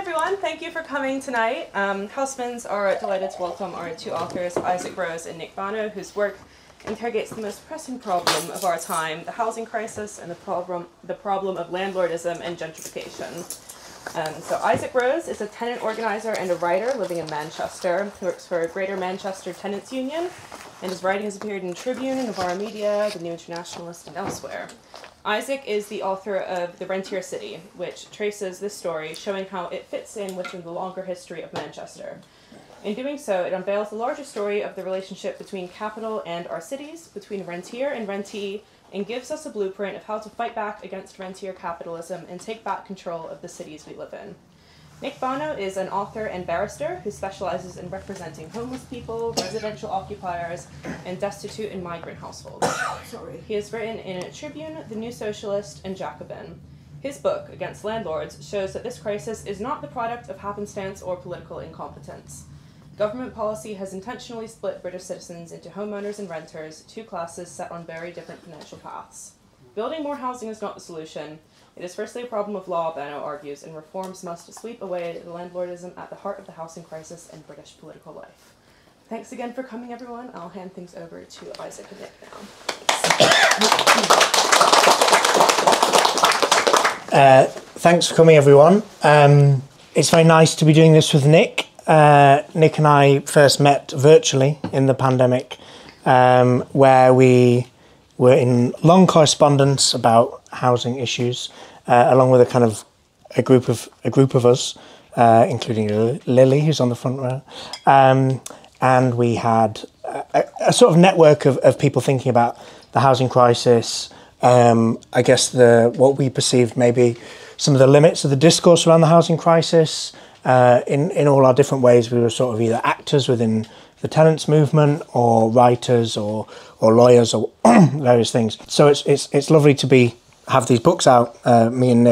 everyone, thank you for coming tonight. Housmans are delighted to welcome our two authors, Isaac Rose and NICK BANO, whose work interrogates the most pressing problem of our time, the housing crisis and the problem of landlordism and gentrification. So Isaac Rose is a tenant organizer and a writer living in Manchester. He works for Greater Manchester Tenants Union, and his writing has appeared in Tribune, Novara Media, The New Internationalist, and elsewhere. Isaac is the author of The Rentier City, which traces this story, showing how it fits in within the longer history of Manchester. In doing so, it unveils the larger story of the relationship between capital and our cities, between rentier and rentee, and gives us a blueprint of how to fight back against rentier capitalism and take back control of the cities we live in. NICK BANO is an author and barrister who specializes in representing homeless people, residential occupiers, and destitute and migrant households. He has written in Tribune, The New Socialist, and Jacobin. His book, Against Landlords, shows that this crisis is not the product of happenstance or political incompetence. Government policy has intentionally split British citizens into homeowners and renters, two classes set on very different financial paths. Building more housing is not the solution. It is firstly a problem of law, Bano argues, and reforms must sweep away the landlordism at the heart of the housing crisis and British political life. Thanks again for coming, everyone. I'll hand things over to Isaac and NICK now. Thanks for coming, everyone. It's very nice to be doing this with NICK. NICK and I first met virtually in the pandemic, where we were in long correspondence about housing issues, along with a group of us, including Lily, who's on the front row, and we had a sort of network of people thinking about the housing crisis. I guess what we perceived maybe some of the limits of the discourse around the housing crisis. In all our different ways, we were sort of either actors within the tenants movement, or writers, or lawyers, or various things. So it's lovely to have these books out, me and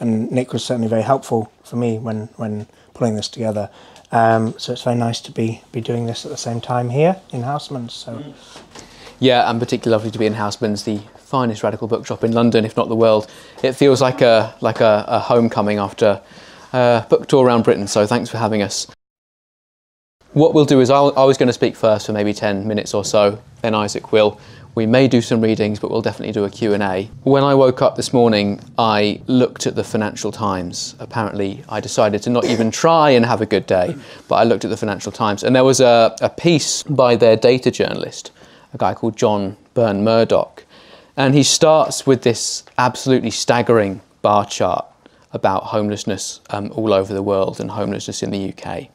NICK was certainly very helpful for me when pulling this together. So it's very nice to be doing this at the same time here in Housmans. So yeah, and particularly lovely to be in Housmans, the finest radical bookshop in London, if not the world. It feels like a homecoming after a book tour around Britain. So thanks for having us. What we'll do is I was going to speak first for maybe 10 minutes or so, then Isaac will. We may do some readings, but we'll definitely do a Q&A. When I woke up this morning, I looked at the Financial Times. Apparently, I decided to not even try and have a good day, but I looked at the Financial Times, and there was a piece by their data journalist, a guy called John Byrne Murdoch, and he starts with this absolutely staggering bar chart about homelessness all over the world and homelessness in the UK.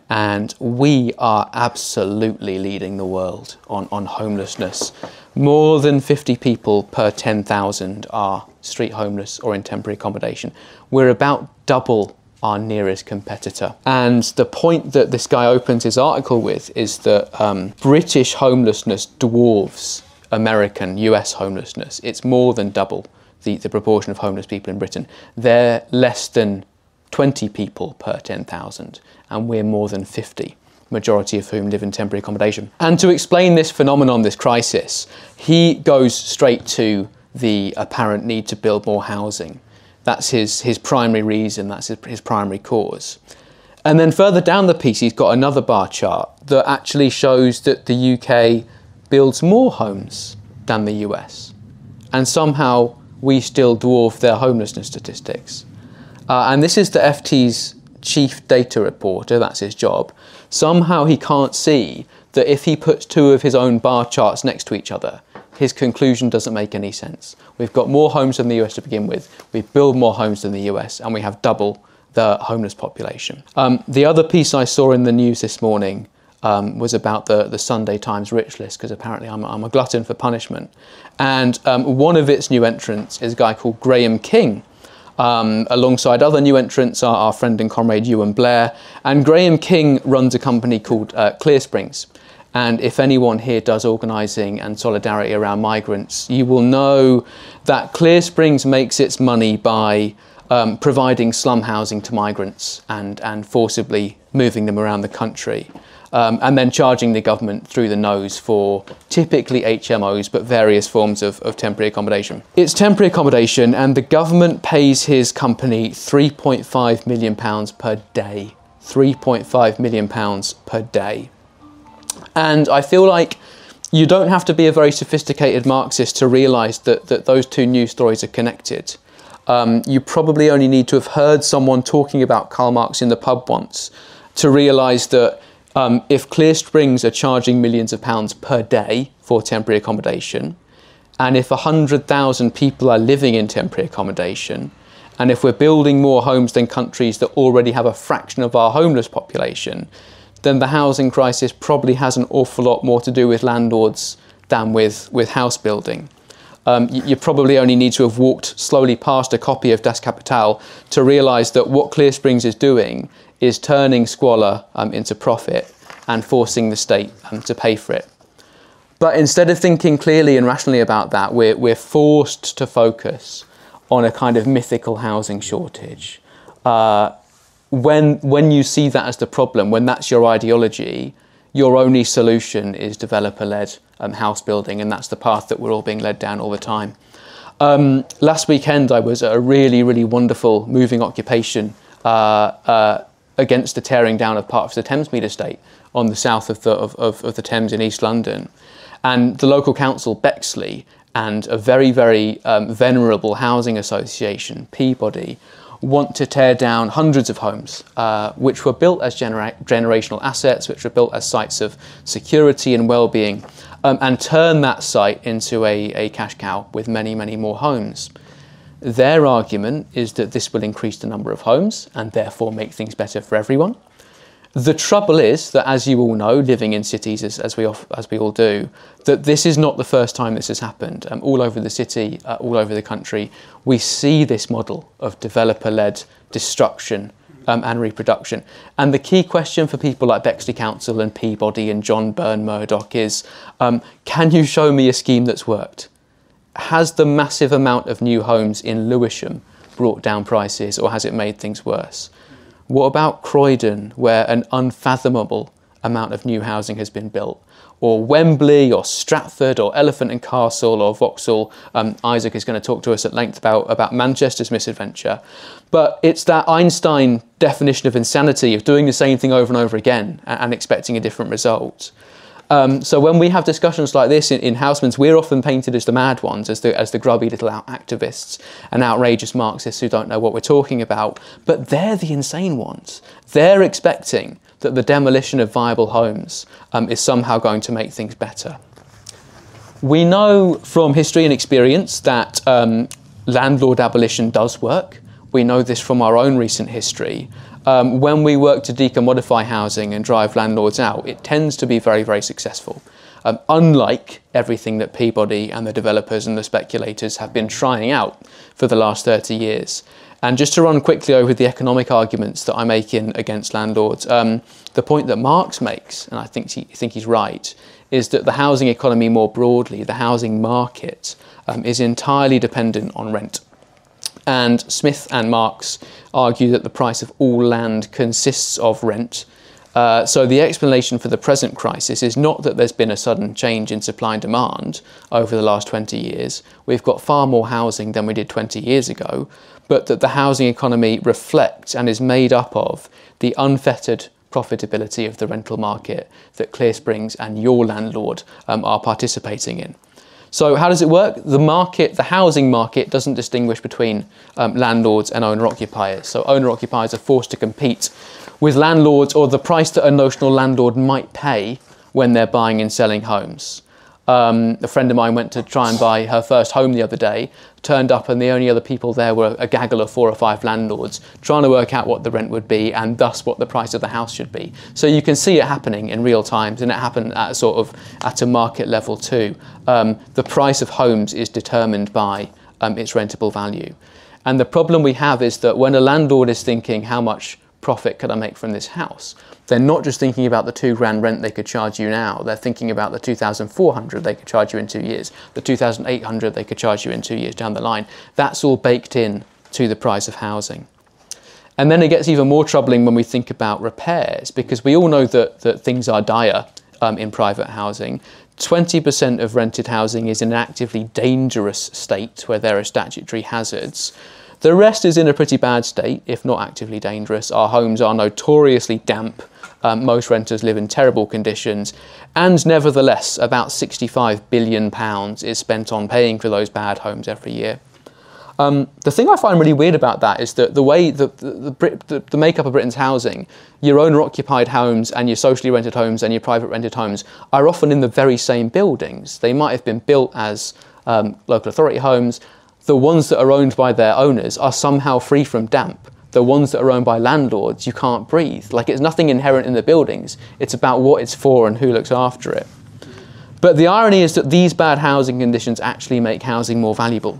And we are absolutely leading the world on homelessness. More than 50 people per 10,000 are street homeless or in temporary accommodation. We're about double our nearest competitor. And the point that this guy opens his article with is that British homelessness dwarfs American, US homelessness. It's more than double the proportion of homeless people in Britain. They're less than 20 people per 10,000, and we're more than 50, majority of whom live in temporary accommodation. And to explain this phenomenon, this crisis, he goes straight to the apparent need to build more housing. That's his primary reason, that's his primary cause. And then further down the piece, he's got another bar chart that actually shows that the UK builds more homes than the US. And somehow we still dwarf their homelessness statistics. And this is the FT's chief data reporter, that's his job. Somehow he can't see that if he puts two of his own bar charts next to each other, his conclusion doesn't make any sense. We've got more homes than the US to begin with, we build more homes than the US, and we have double the homeless population. The other piece I saw in the news this morning was about the Sunday Times rich list, because apparently I'm a glutton for punishment. And one of its new entrants is a guy called Graham King. Alongside other new entrants are our friend and comrade Ewan Blair, and Graham King runs a company called Clear Springs. And if anyone here does organising and solidarity around migrants, you will know that Clear Springs makes its money by providing slum housing to migrants and forcibly moving them around the country. and then charging the government through the nose for typically HMOs, but various forms of temporary accommodation. It's temporary accommodation, and the government pays his company £3.5 million per day. £3.5 million per day. And I feel like you don't have to be a very sophisticated Marxist to realise that those two news stories are connected. You probably only need to have heard someone talking about Karl Marx in the pub once to realise that if Clear Springs are charging millions of pounds per day for temporary accommodation, and if 100,000 people are living in temporary accommodation, and if we're building more homes than countries that already have a fraction of our homeless population, then the housing crisis probably has an awful lot more to do with landlords than with house building. You probably only need to have walked slowly past a copy of Das Kapital to realise that what Clear Springs is doing is turning squalor into profit and forcing the state to pay for it. But instead of thinking clearly and rationally about that, we're forced to focus on a kind of mythical housing shortage. When you see that as the problem, when that's your ideology, your only solution is developer-led house building, and that's the path that we're all being led down all the time. Last weekend I was at a really, really wonderful moving occupation against the tearing down of part of the Thamesmead estate on the south of the Thames in East London. And the local council, Bexley, and a very, very venerable housing association, Peabody, want to tear down hundreds of homes, which were built as generational assets, which were built as sites of security and well-being, and turn that site into a cash cow with many, many more homes. Their argument is that this will increase the number of homes and therefore make things better for everyone. The trouble is that, as you all know, living in cities as we all do, that this is not the first time this has happened. All over the city, all over the country, we see this model of developer-led destruction and reproduction. And the key question for people like Bexley Council and Peabody and John Byrne Murdoch is, can you show me a scheme that's worked? Has the massive amount of new homes in Lewisham brought down prices, or has it made things worse? What about Croydon, where an unfathomable amount of new housing has been built? Or Wembley, or Stratford, or Elephant and Castle, or Vauxhall? Isaac is going to talk to us at length about Manchester's misadventure. But it's that Einstein definition of insanity of doing the same thing over and over again and expecting a different result. So when we have discussions like this in Housmans, we're often painted as the mad ones, as the grubby little activists and outrageous Marxists who don't know what we're talking about. But they're the insane ones. They're expecting that the demolition of viable homes is somehow going to make things better. We know from history and experience that landlord abolition does work. We know this from our own recent history. When we work to decommodify housing and drive landlords out, it tends to be very, very successful. Unlike everything that Peabody and the developers and the speculators have been trying out for the last 30 years. And just to run quickly over the economic arguments that I'm making against landlords, the point that Marx makes, and I think he's right, is that the housing economy more broadly, the housing market, is entirely dependent on rent. And Smith and Marx argue that the price of all land consists of rent. So the explanation for the present crisis is not that there's been a sudden change in supply and demand over the last 20 years. We've got far more housing than we did 20 years ago, but that the housing economy reflects and is made up of the unfettered profitability of the rental market that Clear Springs and your landlord are participating in. So how does it work? The housing market doesn't distinguish between landlords and owner-occupiers. So owner-occupiers are forced to compete with landlords, or the price that a notional landlord might pay when they're buying and selling homes. A friend of mine went to try and buy her first home the other day, turned up and the only other people there were a gaggle of 4 or 5 landlords trying to work out what the rent would be and thus what the price of the house should be. So you can see it happening in real time, and it happened at a market level too. The price of homes is determined by its rentable value. And the problem we have is that when a landlord is thinking, how much profit could I make from this house? They're not just thinking about the £2,000 rent they could charge you now. They're thinking about the 2,400 they could charge you in 2 years, the 2,800 they could charge you in 2 years down the line. That's all baked in to the price of housing. And then it gets even more troubling when we think about repairs, because we all know that things are dire in private housing. 20% of rented housing is in an actively dangerous state where there are statutory hazards. The rest is in a pretty bad state, if not actively dangerous. Our homes are notoriously damp. Most renters live in terrible conditions. And nevertheless, about £65 billion is spent on paying for those bad homes every year. The thing I find really weird about that is that the way the makeup of Britain's housing, your owner-occupied homes and your socially rented homes and your private rented homes are often in the very same buildings. They might have been built as local authority homes. The ones that are owned by their owners are somehow free from damp. The ones that are owned by landlords, you can't breathe. Like, it's nothing inherent in the buildings. It's about what it's for and who looks after it. But the irony is that these bad housing conditions actually make housing more valuable,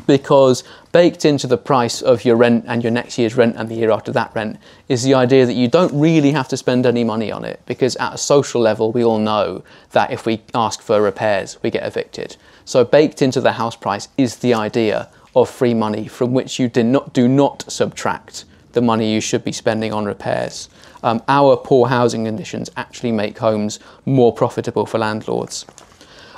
because baked into the price of your rent and your next year's rent and the year after that rent is the idea that you don't really have to spend any money on it, because at a social level we all know that if we ask for repairs we get evicted. So baked into the house price is the idea of free money from which you do not subtract the money you should be spending on repairs. Our poor housing conditions actually make homes more profitable for landlords.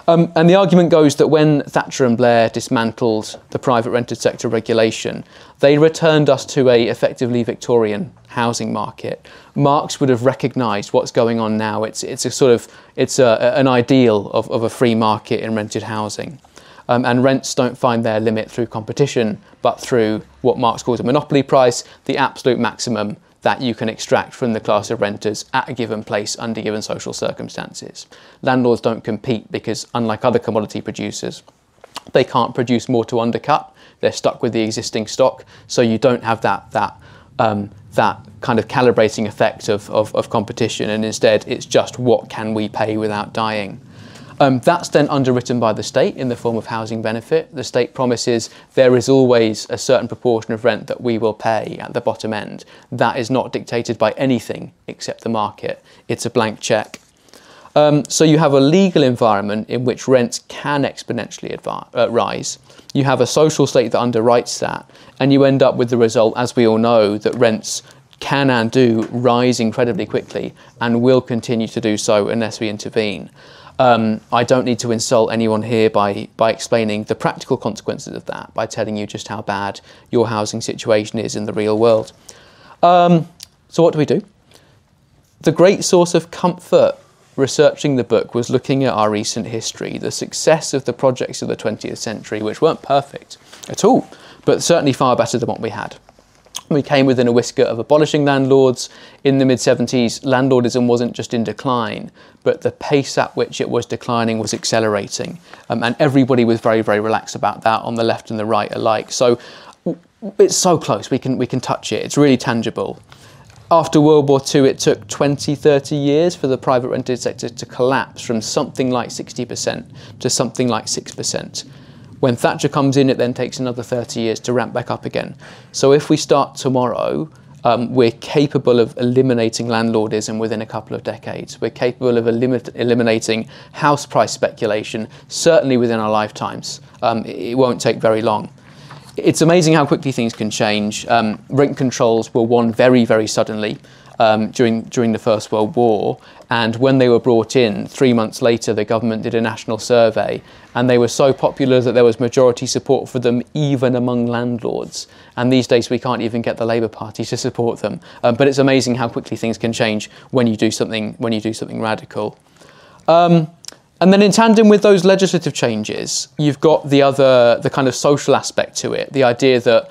And the argument goes that when Thatcher and Blair dismantled the private rented sector regulation, they returned us to a effectively Victorian housing market. Marx would have recognised what's going on now. It's an ideal of a free market in rented housing. And rents don't find their limit through competition, but through what Marx calls a monopoly price, the absolute maximum that you can extract from the class of renters at a given place under given social circumstances. Landlords don't compete because, unlike other commodity producers, they can't produce more to undercut. They're stuck with the existing stock, so you don't have that kind of calibrating effect of competition, and instead it's just what can we pay without dying. That's then underwritten by the state in the form of housing benefit. The state promises there is always a certain proportion of rent that we will pay at the bottom end. That is not dictated by anything except the market. It's a blank cheque. So you have a legal environment in which rents can exponentially rise. You have a social state that underwrites that, and you end up with the result, as we all know, that rents can and do rise incredibly quickly and will continue to do so unless we intervene. I don't need to insult anyone here by explaining the practical consequences of that, by telling you just how bad your housing situation is in the real world. So what do? The great source of comfort researching the book was looking at our recent history, the success of the projects of the 20th century, which weren't perfect at all, but certainly far better than what we had. We came within a whisker of abolishing landlords. In the mid-70s, landlordism wasn't just in decline, but the pace at which it was declining was accelerating. And everybody was very, very relaxed about that, on the left and the right alike. So it's so close, we can touch it. It's really tangible. After World War II, it took 20, 30 years for the private rented sector to collapse from something like 60% to something like 6%. When Thatcher comes in, it then takes another 30 years to ramp back up again. So if we start tomorrow, we're capable of eliminating landlordism within a couple of decades. We're capable of eliminating house price speculation, certainly within our lifetimes. It won't take very long. It's amazing how quickly things can change. Rent controls were won very, very suddenly during the First World War. And when they were brought in, 3 months later, the government did a national survey, and they were so popular that there was majority support for them even among landlords. And these days we can't even get the Labour Party to support them. But it's amazing how quickly things can change when you do something radical. And then in tandem with those legislative changes, you've got the kind of social aspect to it, the idea that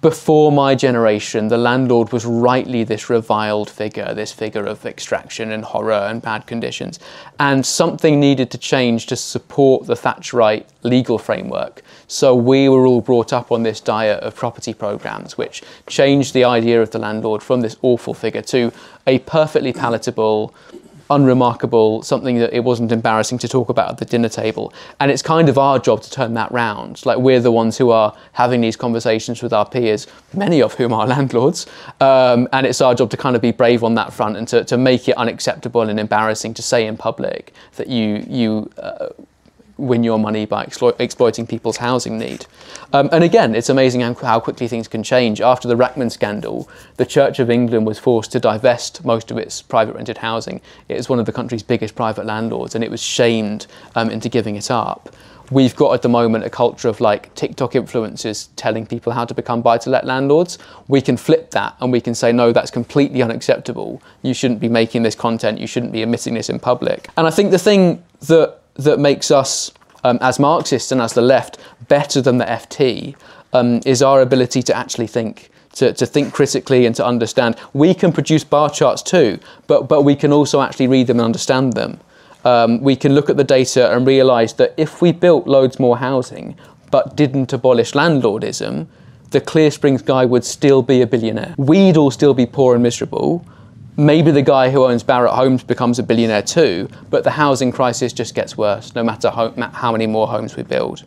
before my generation, the landlord was rightly this reviled figure, this figure of extraction and horror and bad conditions. And something needed to change to support the Thatcherite legal framework. So we were all brought up on this diet of property programmes, which changed the idea of the landlord from this awful figure to a perfectly palatable, unremarkable, something that it wasn't embarrassing to talk about at the dinner table. And it's kind of our job to turn that round. Like, we're the ones who are having these conversations with our peers, many of whom are landlords, and it's our job to kind of be brave on that front and to make it unacceptable and embarrassing to say in public that you win your money by exploiting people's housing need. And again, it's amazing how quickly things can change. After the Rackman scandal, the Church of England was forced to divest most of its private rented housing. It is one of the country's biggest private landlords, and it was shamed into giving it up. We've got at the moment a culture of like TikTok influencers telling people how to become buy-to-let landlords. We can flip that and we can say, no, that's completely unacceptable. You shouldn't be making this content. You shouldn't be emitting this in public. And I think the thing that makes us, as Marxists and as the left, better than the FT is our ability to actually think. To think critically and to understand. We can produce bar charts too, but we can also actually read them and understand them. We can look at the data and realise that if we built loads more housing but didn't abolish landlordism, the Clear Springs guy would still be a billionaire. We'd all still be poor and miserable. Maybe the guy who owns Barratt Homes becomes a billionaire too, but the housing crisis just gets worse no matter how many more homes we build.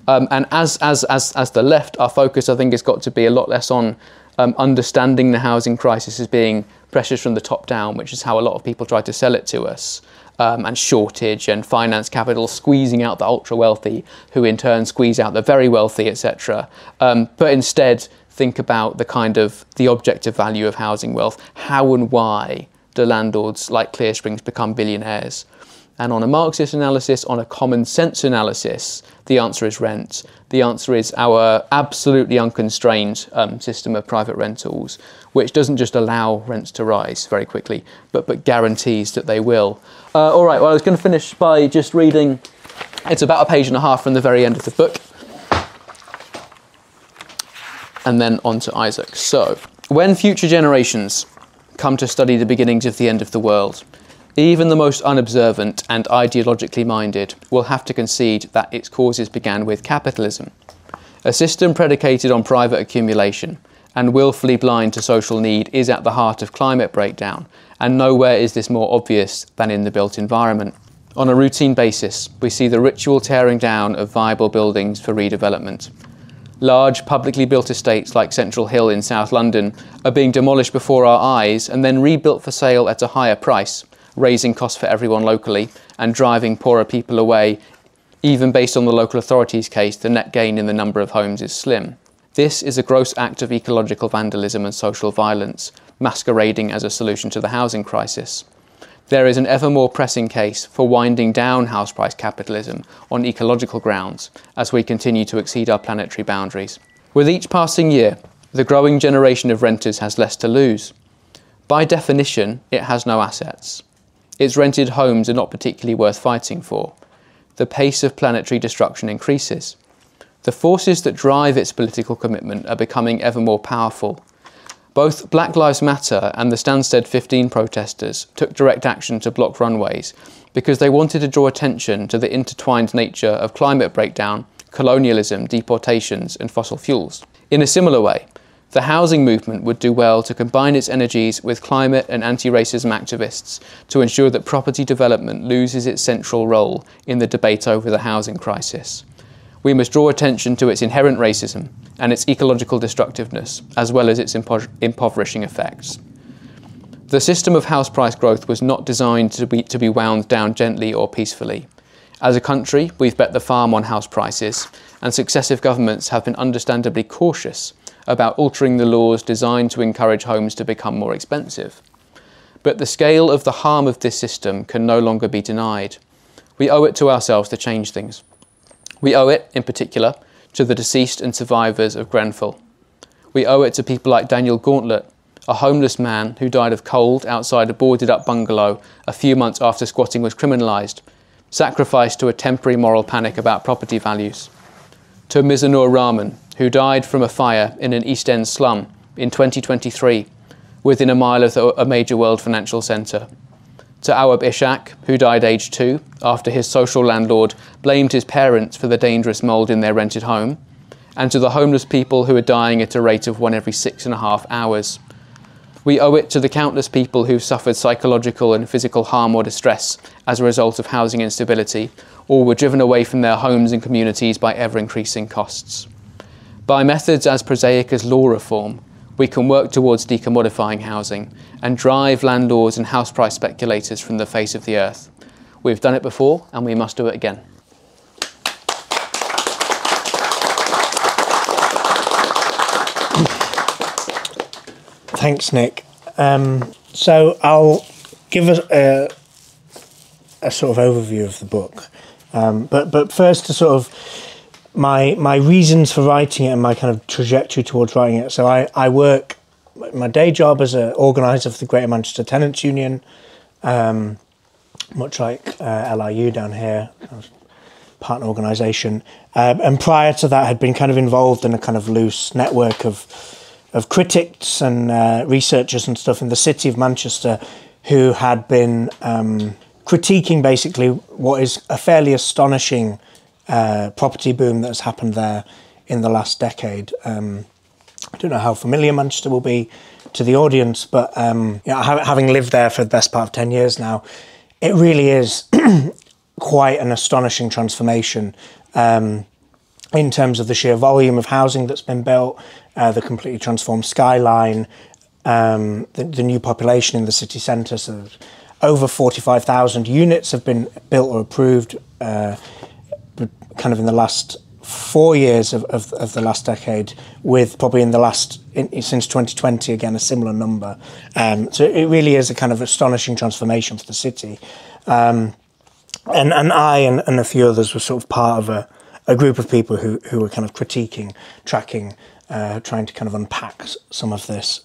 And as the left, our focus I think has got to be a lot less on understanding the housing crisis as being pressures from the top down, which is how a lot of people try to sell it to us. And shortage and finance capital squeezing out the ultra wealthy, who in turn squeeze out the very wealthy, etc. But instead think about the objective value of housing wealth. How and why do landlords like Clear Springs become billionaires? And on a Marxist analysis, on a common sense analysis, the answer is rent. The answer is our absolutely unconstrained system of private rentals, which doesn't just allow rents to rise very quickly, but guarantees that they will. All right, well, I was going to finish by just reading, it's about a page and a half from the very end of the book, and then on to Isaac. So, when future generations come to study the beginnings of the end of the world, even the most unobservant and ideologically minded will have to concede that its causes began with capitalism, a system predicated on private accumulation and willfully blind to social need is at the heart of climate breakdown, and nowhere is this more obvious than in the built environment. On a routine basis, we see the ritual tearing down of viable buildings for redevelopment. Large publicly built estates like Central Hill in South London are being demolished before our eyes and then rebuilt for sale at a higher price, raising costs for everyone locally and driving poorer people away. Even based on the local authorities' case, the net gain in the number of homes is slim. This is a gross act of ecological vandalism and social violence, masquerading as a solution to the housing crisis. There is an ever more pressing case for winding down house price capitalism on ecological grounds as we continue to exceed our planetary boundaries. With each passing year, the growing generation of renters has less to lose. By definition, it has no assets. Its rented homes are not particularly worth fighting for. The pace of planetary destruction increases. The forces that drive its political commitment are becoming ever more powerful. Both Black Lives Matter and the Stansted 15 protesters took direct action to block runways because they wanted to draw attention to the intertwined nature of climate breakdown, colonialism, deportations, and fossil fuels. In a similar way, the housing movement would do well to combine its energies with climate and anti-racism activists to ensure that property development loses its central role in the debate over the housing crisis. We must draw attention to its inherent racism and its ecological destructiveness, as well as its impoverishing effects. The system of house price growth was not designed to be wound down gently or peacefully. As a country, we've bet the farm on house prices, and successive governments have been understandably cautious about altering the laws designed to encourage homes to become more expensive. But the scale of the harm of this system can no longer be denied. We owe it to ourselves to change things. We owe it, in particular, to the deceased and survivors of Grenfell. We owe it to people like Daniel Gauntlet, a homeless man who died of cold outside a boarded-up bungalow a few months after squatting was criminalised, sacrificed to a temporary moral panic about property values. To Mizanur Rahman, who died from a fire in an East End slum in 2023, within a mile of a major world financial centre. To Awab Ishaq, who died aged 2 after his social landlord blamed his parents for the dangerous mould in their rented home. And to the homeless people who are dying at a rate of 1 every 6.5 hours. We owe it to the countless people who've suffered psychological and physical harm or distress as a result of housing instability, or were driven away from their homes and communities by ever-increasing costs. By methods as prosaic as law reform, we can work towards decommodifying housing and drive landlords and house price speculators from the face of the earth. We've done it before and we must do it again. Thanks, Nick. So I'll give us a sort of overview of the book, but first to sort of my reasons for writing it and my kind of trajectory towards writing it. So I work my day job as an organiser for the Greater Manchester Tenants Union, much like LIU down here, partner organisation, and prior to that had been kind of involved in a kind of loose network of critics and researchers and stuff in the city of Manchester who had been critiquing basically what is a fairly astonishing property boom that has happened there in the last decade. I don't know how familiar Manchester will be to the audience, but having lived there for the best part of 10 years now, it really is quite an astonishing transformation in terms of the sheer volume of housing that's been built, the completely transformed skyline, the new population in the city centre. So over 45,000 units have been built or approved kind of in the last 4 years of the last decade, with probably since 2020 again a similar number. So it really is a kind of astonishing transformation for the city. And I and a few others were sort of part of a group of people who were kind of critiquing, tracking, trying to kind of unpack some of this.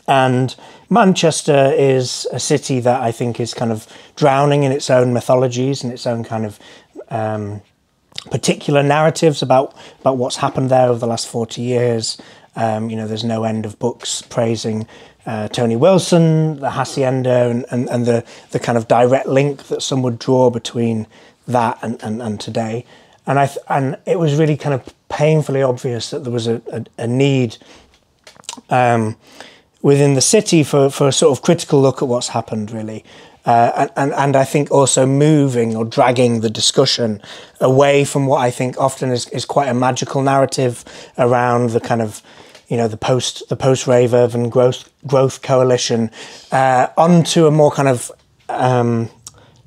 And Manchester is a city that I think is kind of drowning in its own mythologies and its own kind of particular narratives about what's happened there over the last 40 years. There's no end of books praising Tony Wilson, the hacienda, and the kind of direct link that some would draw between that and today. And it was really kind of painfully obvious that there was a need within the city for a sort of critical look at what's happened, really. And I think also moving or dragging the discussion away from what I think often is quite a magical narrative around the kind of, the post-rave urban growth coalition, onto a more kind of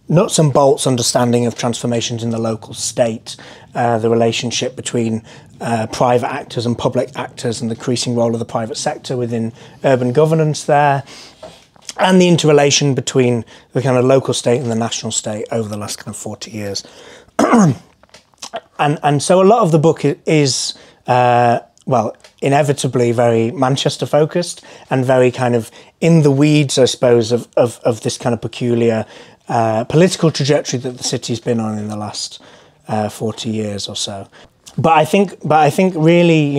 nuts and bolts understanding of transformations in the local state, the relationship between private actors and public actors, and the increasing role of the private sector within urban governance there, and the interrelation between the kind of local state and the national state over the last kind of 40 years. and so a lot of the book is, inevitably very Manchester focused and very kind of in the weeds, I suppose, of this kind of peculiar political trajectory that the city's been on in the last 40 years or so. But I think really,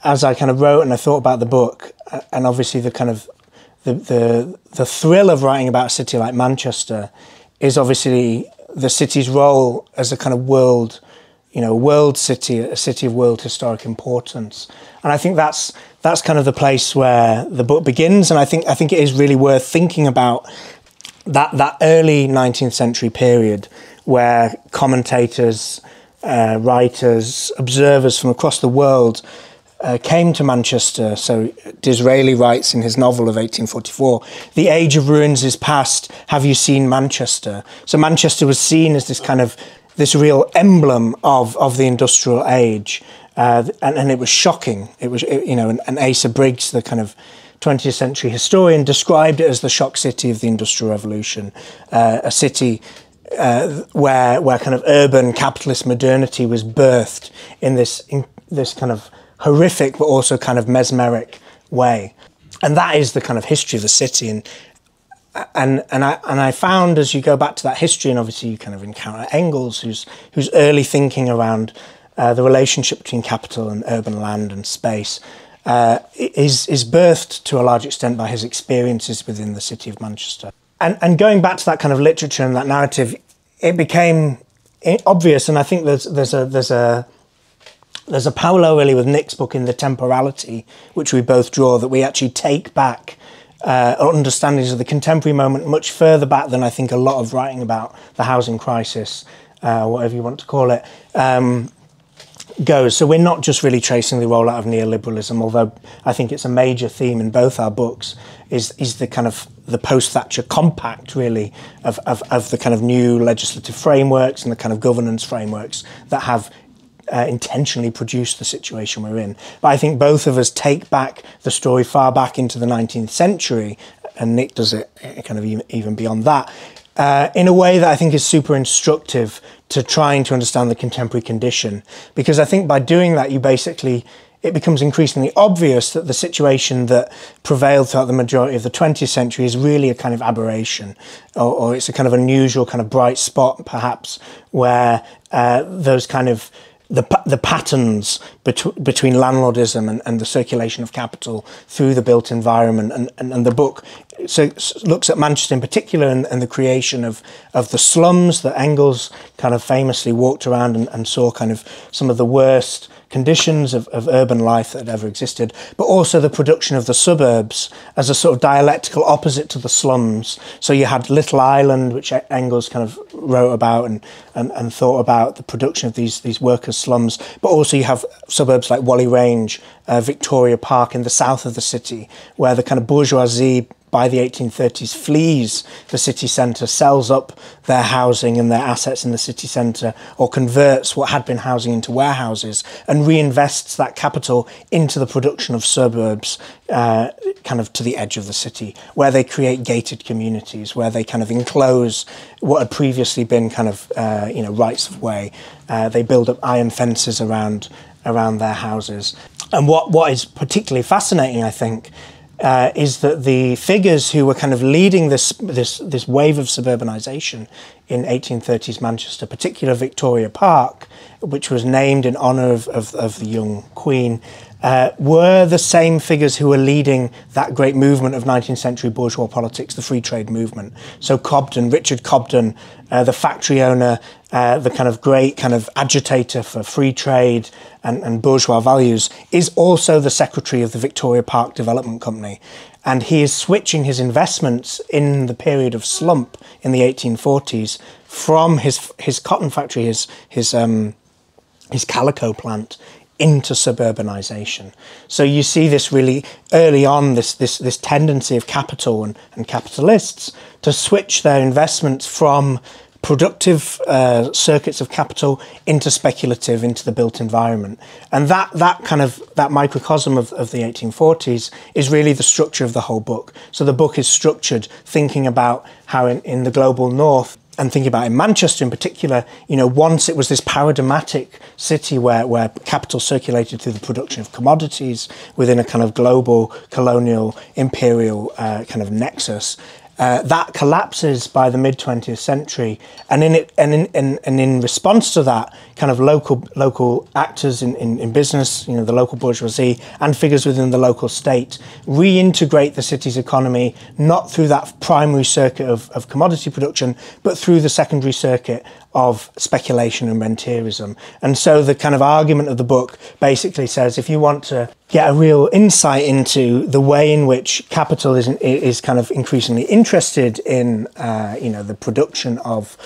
as I kind of wrote and I thought about the book, and obviously the kind of the thrill of writing about a city like Manchester is obviously the city's role as a kind of world city, a city of world historic importance. And I think that's kind of the place where the book begins. And I think it is really worth thinking about that early 19th century period where commentators, writers, observers from across the world came to Manchester. So Disraeli writes in his novel of 1844, "The age of ruins is past, have you seen Manchester?" So Manchester was seen as this real emblem of the industrial age, and it was shocking. It was, and Asa Briggs, the kind of 20th century historian, described it as the shock city of the Industrial Revolution, a city where kind of urban capitalist modernity was birthed in this kind of horrific but also kind of mesmeric way. And that is the kind of history of the city. And I found, as you go back to that history, and obviously you kind of encounter Engels, whose early thinking around the relationship between capital and urban land and space is birthed to a large extent by his experiences within the city of Manchester. And going back to that kind of literature and that narrative, it became obvious, and I think there's a parallel really with Nick's book in the temporality, which we both draw, that we actually take back understandings of the contemporary moment much further back than I think a lot of writing about the housing crisis, whatever you want to call it, goes. So we're not just really tracing the rollout of neoliberalism, although I think it's a major theme in both our books, is the kind of the post-Thatcher compact, really, of the kind of new legislative frameworks and the kind of governance frameworks that have intentionally produced the situation we're in. But I think both of us take back the story far back into the 19th century, and Nick does it kind of even beyond that, in a way that I think is super instructive to trying to understand the contemporary condition. Because I think by doing that, it becomes increasingly obvious that the situation that prevailed throughout the majority of the 20th century is really a kind of aberration, or it's a kind of unusual kind of bright spot, perhaps, where those kind of the patterns between landlordism and the circulation of capital through the built environment, and the book looks at Manchester in particular and the creation of the slums that Engels kind of famously walked around and saw kind of some of the worst conditions of urban life that had ever existed, but also the production of the suburbs as a sort of dialectical opposite to the slums. So you had Little Island, which Engels kind of wrote about and thought about the production of these workers' slums, but also you have suburbs like Whalley Range, Victoria Park in the south of the city, where the kind of bourgeoisie by the 1830s flees the city centre, sells up their housing and their assets in the city centre, or converts what had been housing into warehouses and reinvests that capital into the production of suburbs kind of to the edge of the city, where they create gated communities, where they kind of enclose what had previously been kind of rights of way. They build up iron fences around their houses. And what is particularly fascinating, I think, is that the figures who were kind of leading this wave of suburbanisation in 1830s Manchester, particularly Victoria Park, which was named in honour of the young Queen, were the same figures who were leading that great movement of 19th century bourgeois politics, the free trade movement. So Richard Cobden, the factory owner, the kind of great kind of agitator for free trade and bourgeois values, is also the secretary of the Victoria Park Development Company. And he is switching his investments in the period of slump in the 1840s from his cotton factory, his calico plant, into suburbanisation. So you see this really early on, this tendency of capital and capitalists to switch their investments from productive circuits of capital into speculative, into the built environment. And that microcosm of the 1840s is really the structure of the whole book. So the book is structured thinking about how in the global north, and thinking about in Manchester in particular, once it was this paradigmatic city where capital circulated through the production of commodities within a kind of global, colonial, imperial kind of nexus. That collapses by the mid-20th century, and in response to that, kind of local actors in business, the local bourgeoisie and figures within the local state reintegrate the city's economy not through that primary circuit of commodity production, but through the secondary circuit of speculation and rentierism. And so the kind of argument of the book basically says, if you want to get a real insight into the way in which capital is kind of increasingly interested in the production of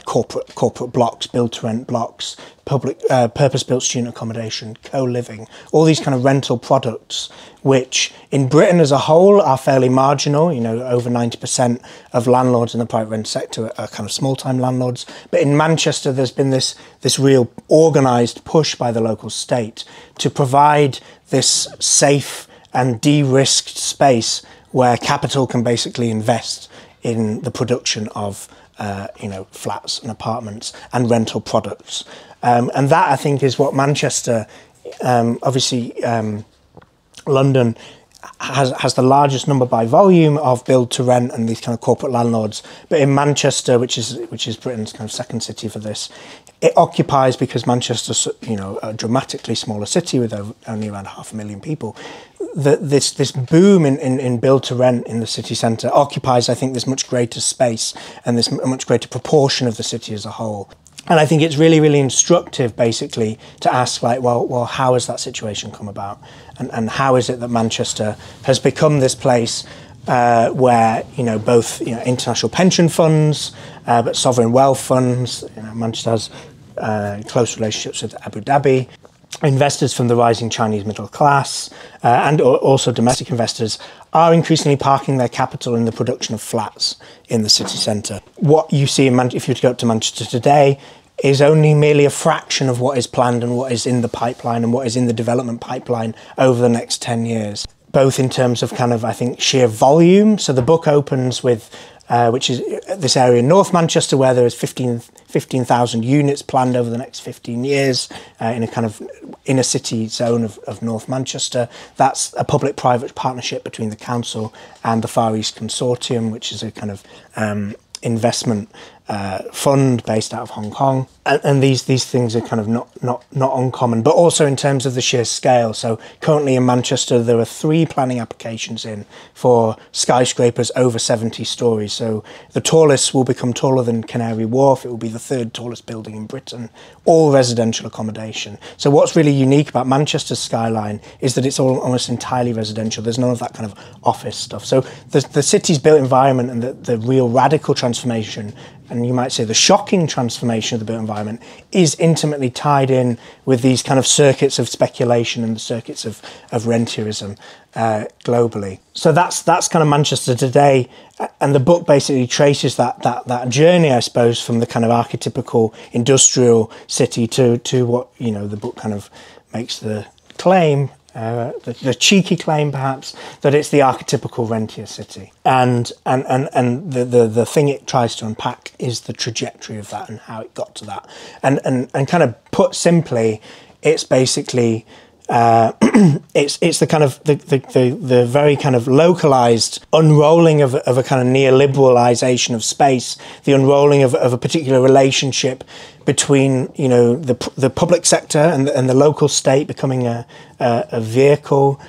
corporate blocks, build-to-rent blocks, public purpose-built student accommodation, co-living, all these kind of rental products, which in Britain as a whole are fairly marginal. Over 90% of landlords in the private rent sector are kind of small-time landlords. But in Manchester, there's been this real organised push by the local state to provide this safe and de-risked space where capital can basically invest in the production of flats and apartments and rental products. And that, I think, is what Manchester, obviously London has the largest number by volume of build to rent and these kind of corporate landlords. But in Manchester, which is Britain's kind of second city for this, it occupies, because Manchester's a dramatically smaller city with only around 500,000 people, this boom in build to rent in the city centre occupies, I think, this much greater space and this much greater proportion of the city as a whole. And I think it's really, really instructive, basically, to ask, well, how has that situation come about? And how is it that Manchester has become this place where, both international pension funds, but sovereign wealth funds, Manchester has close relationships with Abu Dhabi, investors from the rising Chinese middle class, and also domestic investors are increasingly parking their capital in the production of flats in the city centre. What you see if you were to go up to Manchester today, is only merely a fraction of what is planned and what is in the pipeline and what is in the development pipeline over the next 10 years, both in terms of kind of, I think, sheer volume. So the book opens with, which is this area in North Manchester where there is 15,000 units planned over the next 15 years in a kind of inner city zone of North Manchester. That's a public-private partnership between the council and the Far East Consortium, which is a kind of investment fund based out of Hong Kong, and these things are kind of not uncommon, but also in terms of the sheer scale. So currently in Manchester there are 3 planning applications in for skyscrapers over 70 stories. So the tallest will become taller than Canary Wharf. It will be the 3rd tallest building in Britain, all residential accommodation. So what's really unique about Manchester's skyline is that it's almost entirely residential. There's none of that kind of office stuff. So the city's built environment and the real radical transformation, and you might say the shocking transformation of the built environment, is intimately tied in with these kind of circuits of speculation and the circuits of rentierism globally. So that's kind of Manchester today, and the book basically traces that journey, I suppose, from the kind of archetypical industrial city to what, you know, the book kind of makes the claim, the cheeky claim perhaps, that it's the archetypical rentier city. And the thing it tries to unpack is the trajectory of that and how it got to that. And kind of put simply, it's basically it's the kind of the very kind of localized unrolling of a kind of neoliberalization of space, the unrolling of a particular relationship between, you know, the public sector and the local state becoming a vehicle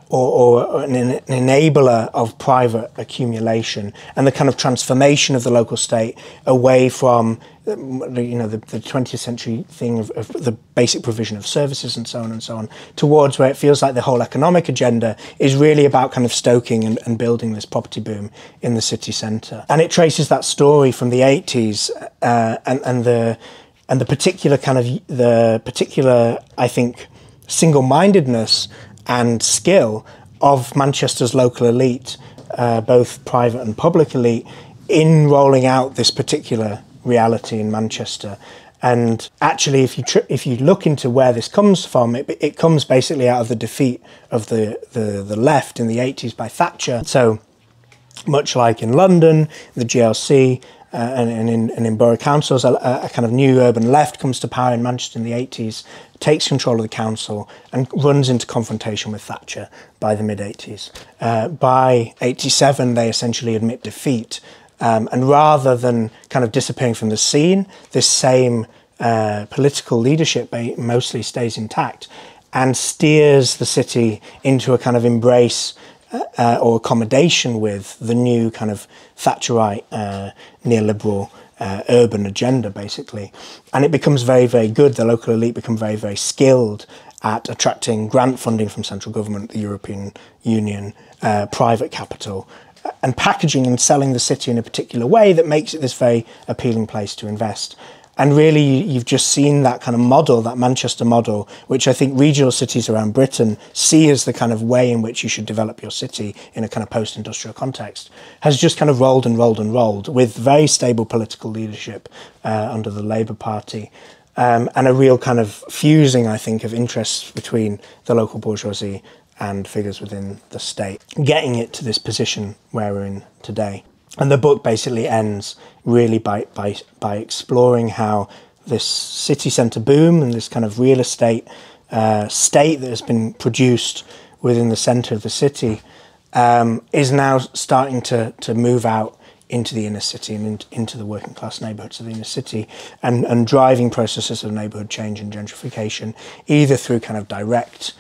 or an enabler of private accumulation, and the kind of transformation of the local state away from, you know, the 20th century thing of the basic provision of services and so on, towards where it feels like the whole economic agenda is really about kind of stoking and building this property boom in the city centre. And it traces that story from the 80s and the particular kind of I think, single-mindedness and skill of Manchester's local elite, both private and public elite, in rolling out this particular reality in Manchester. And actually, if you look into where this comes from, it comes basically out of the defeat of the left in the 80s by Thatcher. So much like in London, the GLC, and in borough councils, a kind of new urban left comes to power in Manchester in the 80s, takes control of the council and runs into confrontation with Thatcher by the mid-80s. By 87, they essentially admit defeat. And rather than kind of disappearing from the scene, this same political leadership mostly stays intact and steers the city into a kind of embrace or accommodation with the new kind of Thatcherite neoliberal urban agenda, basically. And it becomes very, very good. The local elite become very, very skilled at attracting grant funding from central government, the European Union, private capital, and packaging and selling the city in a particular way that makes it this very appealing place to invest. And really, you've just seen that kind of model, that Manchester model, which I think regional cities around Britain see as the kind of way in which you should develop your city in a kind of post-industrial context, has just kind of rolled and rolled and rolled with very stable political leadership under the Labour Party, and a real kind of fusing, I think, of interests between the local bourgeoisie and figures within the state, getting it to this position where we're in today. And the book basically ends really by exploring how this city centre boom and this kind of real estate state that has been produced within the centre of the city is now starting to move out into the inner city and into the working class neighbourhoods of the inner city, and driving processes of neighbourhood change and gentrification, either through kind of direct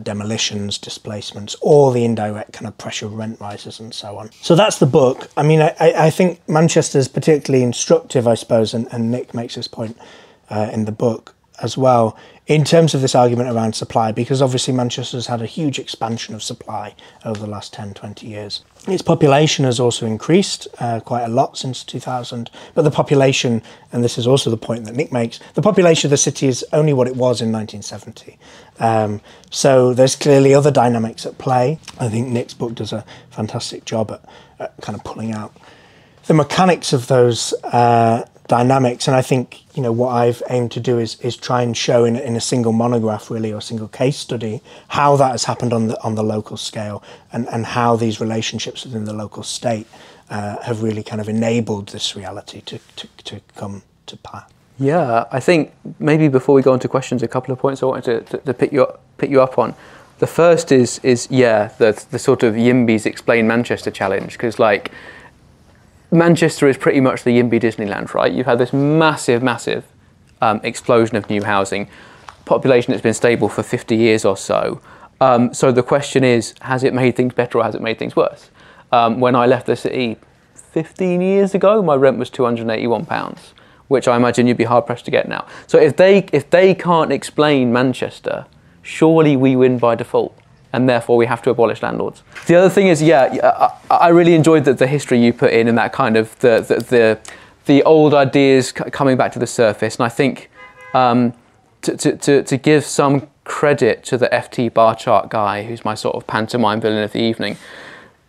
demolitions, displacements, or the indirect kind of pressure of rent rises and so on. So that's the book. I mean, I think Manchester's particularly instructive, I suppose, and Nick makes this point in the book as well, in terms of this argument around supply, because obviously Manchester's had a huge expansion of supply over the last 10, 20 years. Its population has also increased quite a lot since 2000, but the population, and this is also the point that Nick makes, the population of the city is only what it was in 1970. So there's clearly other dynamics at play. I think Nick's book does a fantastic job at kind of pulling out the mechanics of those dynamics. And I think, you know, what I've aimed to do is try and show in a single monograph, really, or a single case study, how that has happened on the local scale, and how these relationships within the local state have really kind of enabled this reality to come to pass. Yeah, I think maybe before we go on to questions, a couple of points I wanted to pick you up on. The first is the sort of YIMBYs Explain Manchester challenge, because like Manchester is pretty much the YIMBY Disneyland, right? You've had this massive explosion of new housing, population that's been stable for 50 years or so. So the question is, has it made things better or has it made things worse? When I left the city 15 years ago, my rent was £281, which I imagine you'd be hard pressed to get now. So if they can't explain Manchester, surely we win by default, and therefore we have to abolish landlords. The other thing is, I really enjoyed the history you put in, and that kind of the old ideas coming back to the surface. And I think to give some credit to the FT bar chart guy, who's my sort of pantomime villain of the evening.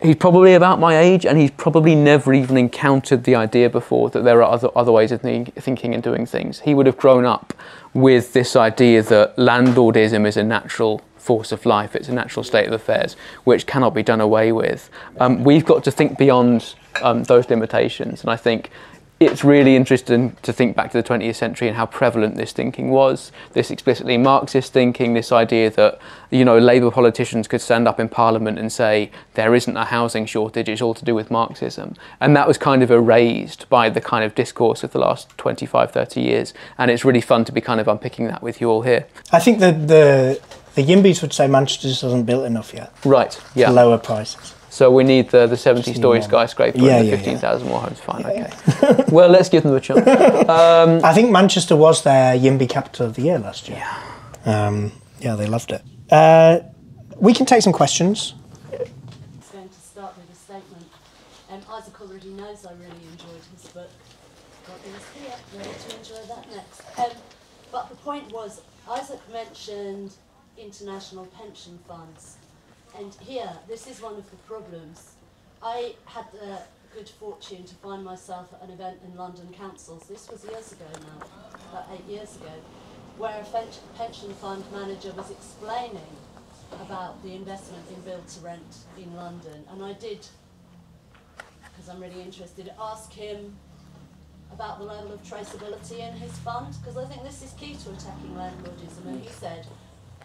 He's probably about my age, and he's probably never even encountered the idea before that there are other ways of thinking and doing things. He would have grown up with this idea that landlordism is a natural force of life, it's a natural state of affairs, which cannot be done away with. We've got to think beyond those limitations, and I think it's really interesting to think back to the 20th century and how prevalent this thinking was, this explicitly Marxist thinking, this idea that, you know, Labour politicians could stand up in Parliament and say there isn't a housing shortage, it's all to do with Marxism. And that was kind of erased by the kind of discourse of the last 25, 30 years. And it's really fun to be kind of unpicking that with you all here. I think that the YIMBYs would say Manchester just hasn't built enough yet. Right, yeah. To lower prices. So we need the 70-storey skyscraper and the 15,000 more homes. Fine, okay. Well, let's give them a chance. I think Manchester was their YIMBY Capital of the Year last year. Yeah, they loved it. We can take some questions. I was going to start with a statement. Isaac already knows I really enjoyed his book. Got yours here, ready to enjoy that next. But the point was, Isaac mentioned international pension funds. And here, this is one of the problems. I had the good fortune to find myself at an event in London Councils. This was years ago now, about 8 years ago, where a pension fund manager was explaining about the investment in build-to-rent in London. And I did, because I'm really interested, ask him about the level of traceability in his fund, because I think this is key to attacking landlordism. And he said,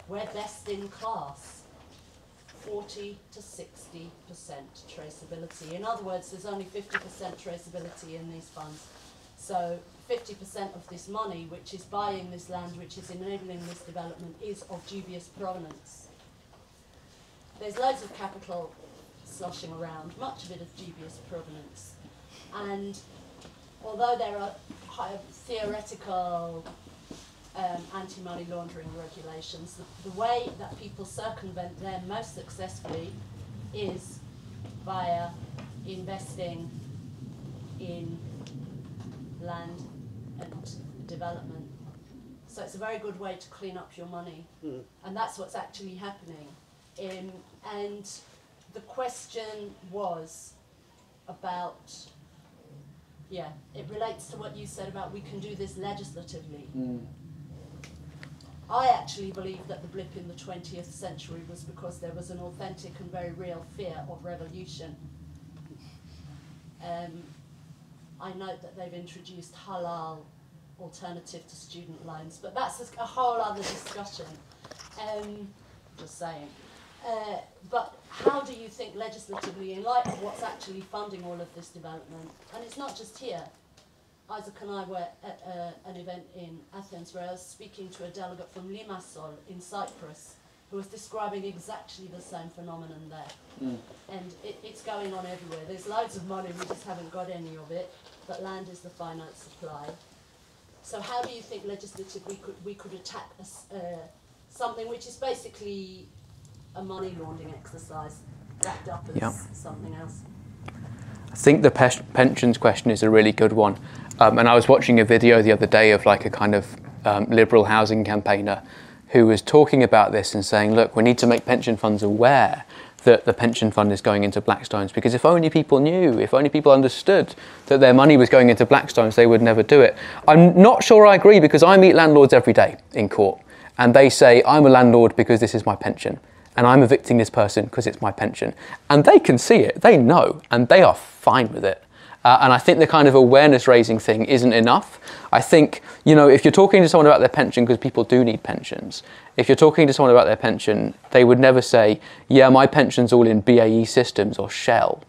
we're best in class. 40 to 60% traceability. In other words, there's only 50% traceability in these funds. So 50% of this money, which is buying this land, which is enabling this development, is of dubious provenance. There's loads of capital sloshing around, much of it of dubious provenance. And although there are theoretical anti-money laundering regulations, the way that people circumvent them most successfully is via investing in land and development. So it's a very good way to clean up your money. And that's what's actually happening. And the question was about, it relates to what you said about we can do this legislatively. I actually believe that the blip in the 20th century was because there was an authentic and very real fear of revolution. I note that they've introduced halal alternative to student loans, but that's a whole other discussion. Just saying. But how do you think legislatively, in light of what's actually funding all of this development, and it's not just here, Isaac and I were at an event in Athens where I was speaking to a delegate from Limassol in Cyprus who was describing exactly the same phenomenon there. And it's going on everywhere. There's loads of money, we just haven't got any of it, but land is the finite supply. So how do you think legislatively we could attack something which is basically a money laundering exercise wrapped up as something else? I think the pensions question is a really good one. And I was watching a video the other day of like a kind of liberal housing campaigner who was talking about this and saying, look, we need to make pension funds aware that the pension fund is going into Blackstones, because if only people knew, if only people understood that their money was going into Blackstones, they would never do it. I'm not sure I agree, because I meet landlords every day in court and they say, I'm a landlord because this is my pension, and I'm evicting this person because it's my pension. And they can see it, they know, and they are fine with it. And I think the kind of awareness raising thing isn't enough. I think, you know, if you're talking to someone about their pension, because people do need pensions, if you're talking to someone about their pension, they would never say, yeah, my pension's all in BAE Systems or Shell.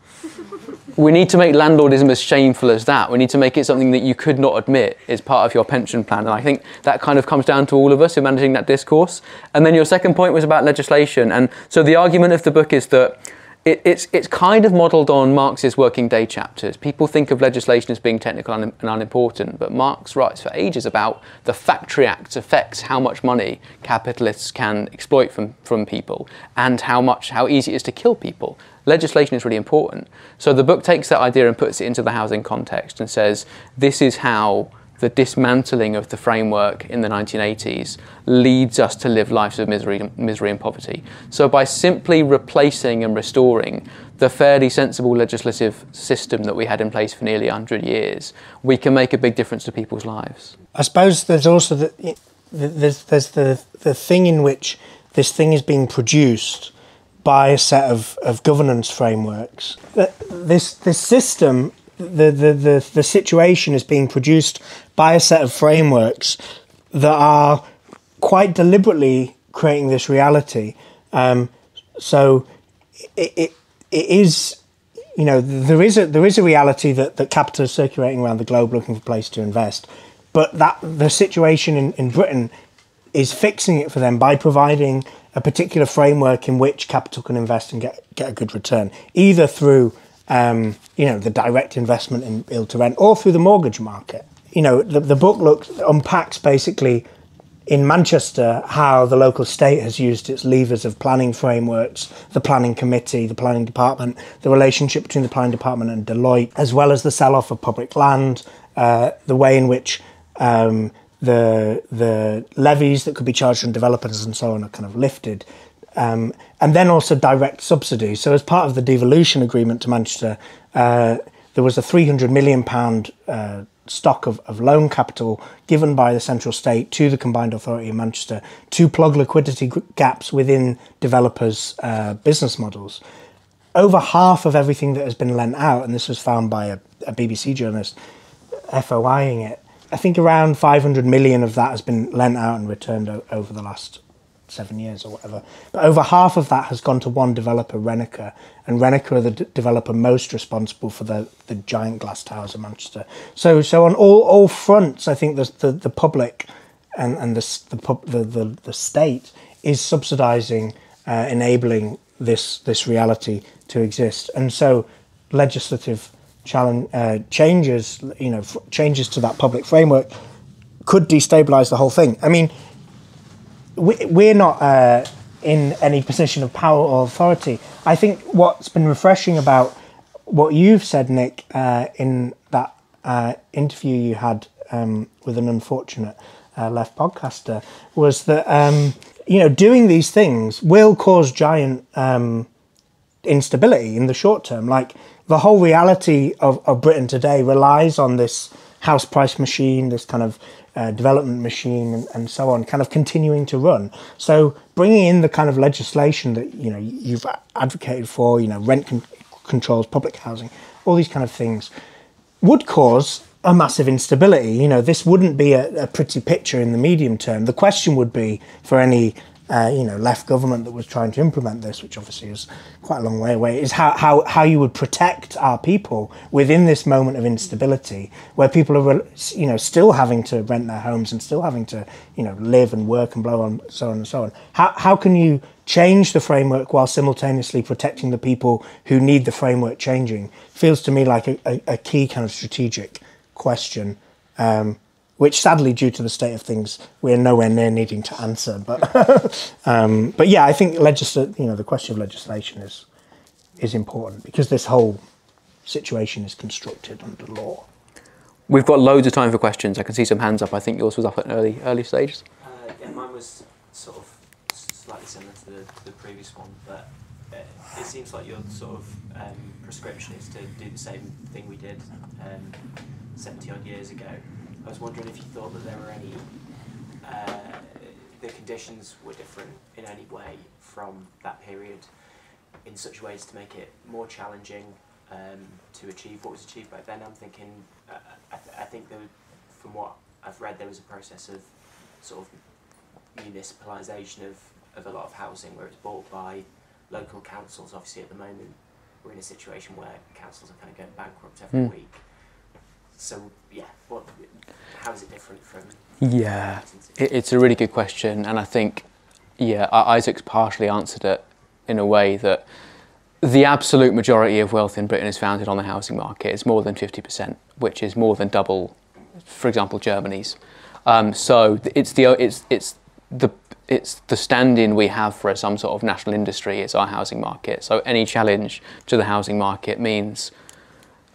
We need to make landlordism as shameful as that. We need to make it something that you could not admit is part of your pension plan. And I think that kind of comes down to all of us in managing that discourse. And then your second point was about legislation. And so the argument of the book is that it's kind of modelled on Marx's working day chapters. People think of legislation as being technical and unimportant, but Marx writes for ages about the Factory Act affects how much money capitalists can exploit from people, and how easy it is to kill people. Legislation is really important. So the book takes that idea and puts it into the housing context and says, this is how the dismantling of the framework in the 1980s leads us to live lives of misery and poverty. So by simply replacing and restoring the fairly sensible legislative system that we had in place for nearly 100 years, we can make a big difference to people's lives. I suppose there's also the thing in which this thing is being produced by a set of governance frameworks. This system, the situation is being produced by a set of frameworks that are quite deliberately creating this reality. So it is, you know, there is a reality that capital is circulating around the globe looking for a place to invest, but that the situation in Britain is fixing it for them by providing a particular framework in which capital can invest and get a good return, either through the direct investment in build to rent or through the mortgage market. You know, the book unpacks basically in Manchester how the local state has used its levers of planning frameworks, the planning committee, the planning department, the relationship between the planning department and Deloitte, as well as the sell-off of public land, the way in which the levies that could be charged on developers and so on are kind of lifted. And then also direct subsidies. So as part of the devolution agreement to Manchester, there was a £300 million stock of loan capital given by the central state to the combined authority in Manchester to plug liquidity gaps within developers' business models. Over half of everything that has been lent out, and this was found by a BBC journalist FOIing it, I think around 500 million of that has been lent out and returned over the last 7 years or whatever. But over half of that has gone to one developer, Rentier, and Rentier are the developer most responsible for the giant glass towers in Manchester. So on all fronts, I think the public and the state is subsidising, enabling this reality to exist. And so legislative changes, changes to that public framework could destabilise the whole thing. I mean, we're not in any position of power or authority. I think what's been refreshing about what you've said, Nick, in that interview you had with an unfortunate left podcaster, was that doing these things will cause giant instability in the short term. Like, the whole reality of Britain today relies on this house price machine, this kind of development machine and so on, kind of continuing to run. So bringing in the kind of legislation that, you've advocated for, rent controls, public housing, all these kind of things would cause a massive instability. This wouldn't be a pretty picture in the medium term. The question would be for any left government that was trying to implement this, which obviously is quite a long way away, is how you would protect our people within this moment of instability, where people are, still having to rent their homes and still having to, live and work and blow on, so on and so on. How can you change the framework while simultaneously protecting the people who need the framework changing? Feels to me like a key kind of strategic question. Which sadly, due to the state of things, we're nowhere near needing to answer. But yeah, I think the question of legislation is important because this whole situation is constructed under law. We've got loads of time for questions. I can see some hands up. I think yours was up at early stages. Yeah, mine was sort of slightly similar to the previous one, but it seems like your sort of prescription is to do the same thing we did 70 odd years ago. I was wondering if you thought that there were any, the conditions were different in any way from that period in such ways to make it more challenging to achieve what was achieved back then. I'm thinking, I think there, from what I've read, there was a process of sort of municipalisation of a lot of housing where it's bought by local councils. Obviously at the moment we're in a situation where councils are kind of going bankrupt every week. So yeah, how is it different from... Yeah, it's a really good question, and I think, yeah, Isaac's partially answered it in a way that the absolute majority of wealth in Britain is founded on the housing market. It's more than 50%, which is more than double, for example, Germany's. So it's the stand-in we have for some sort of national industry is our housing market. So any challenge to the housing market means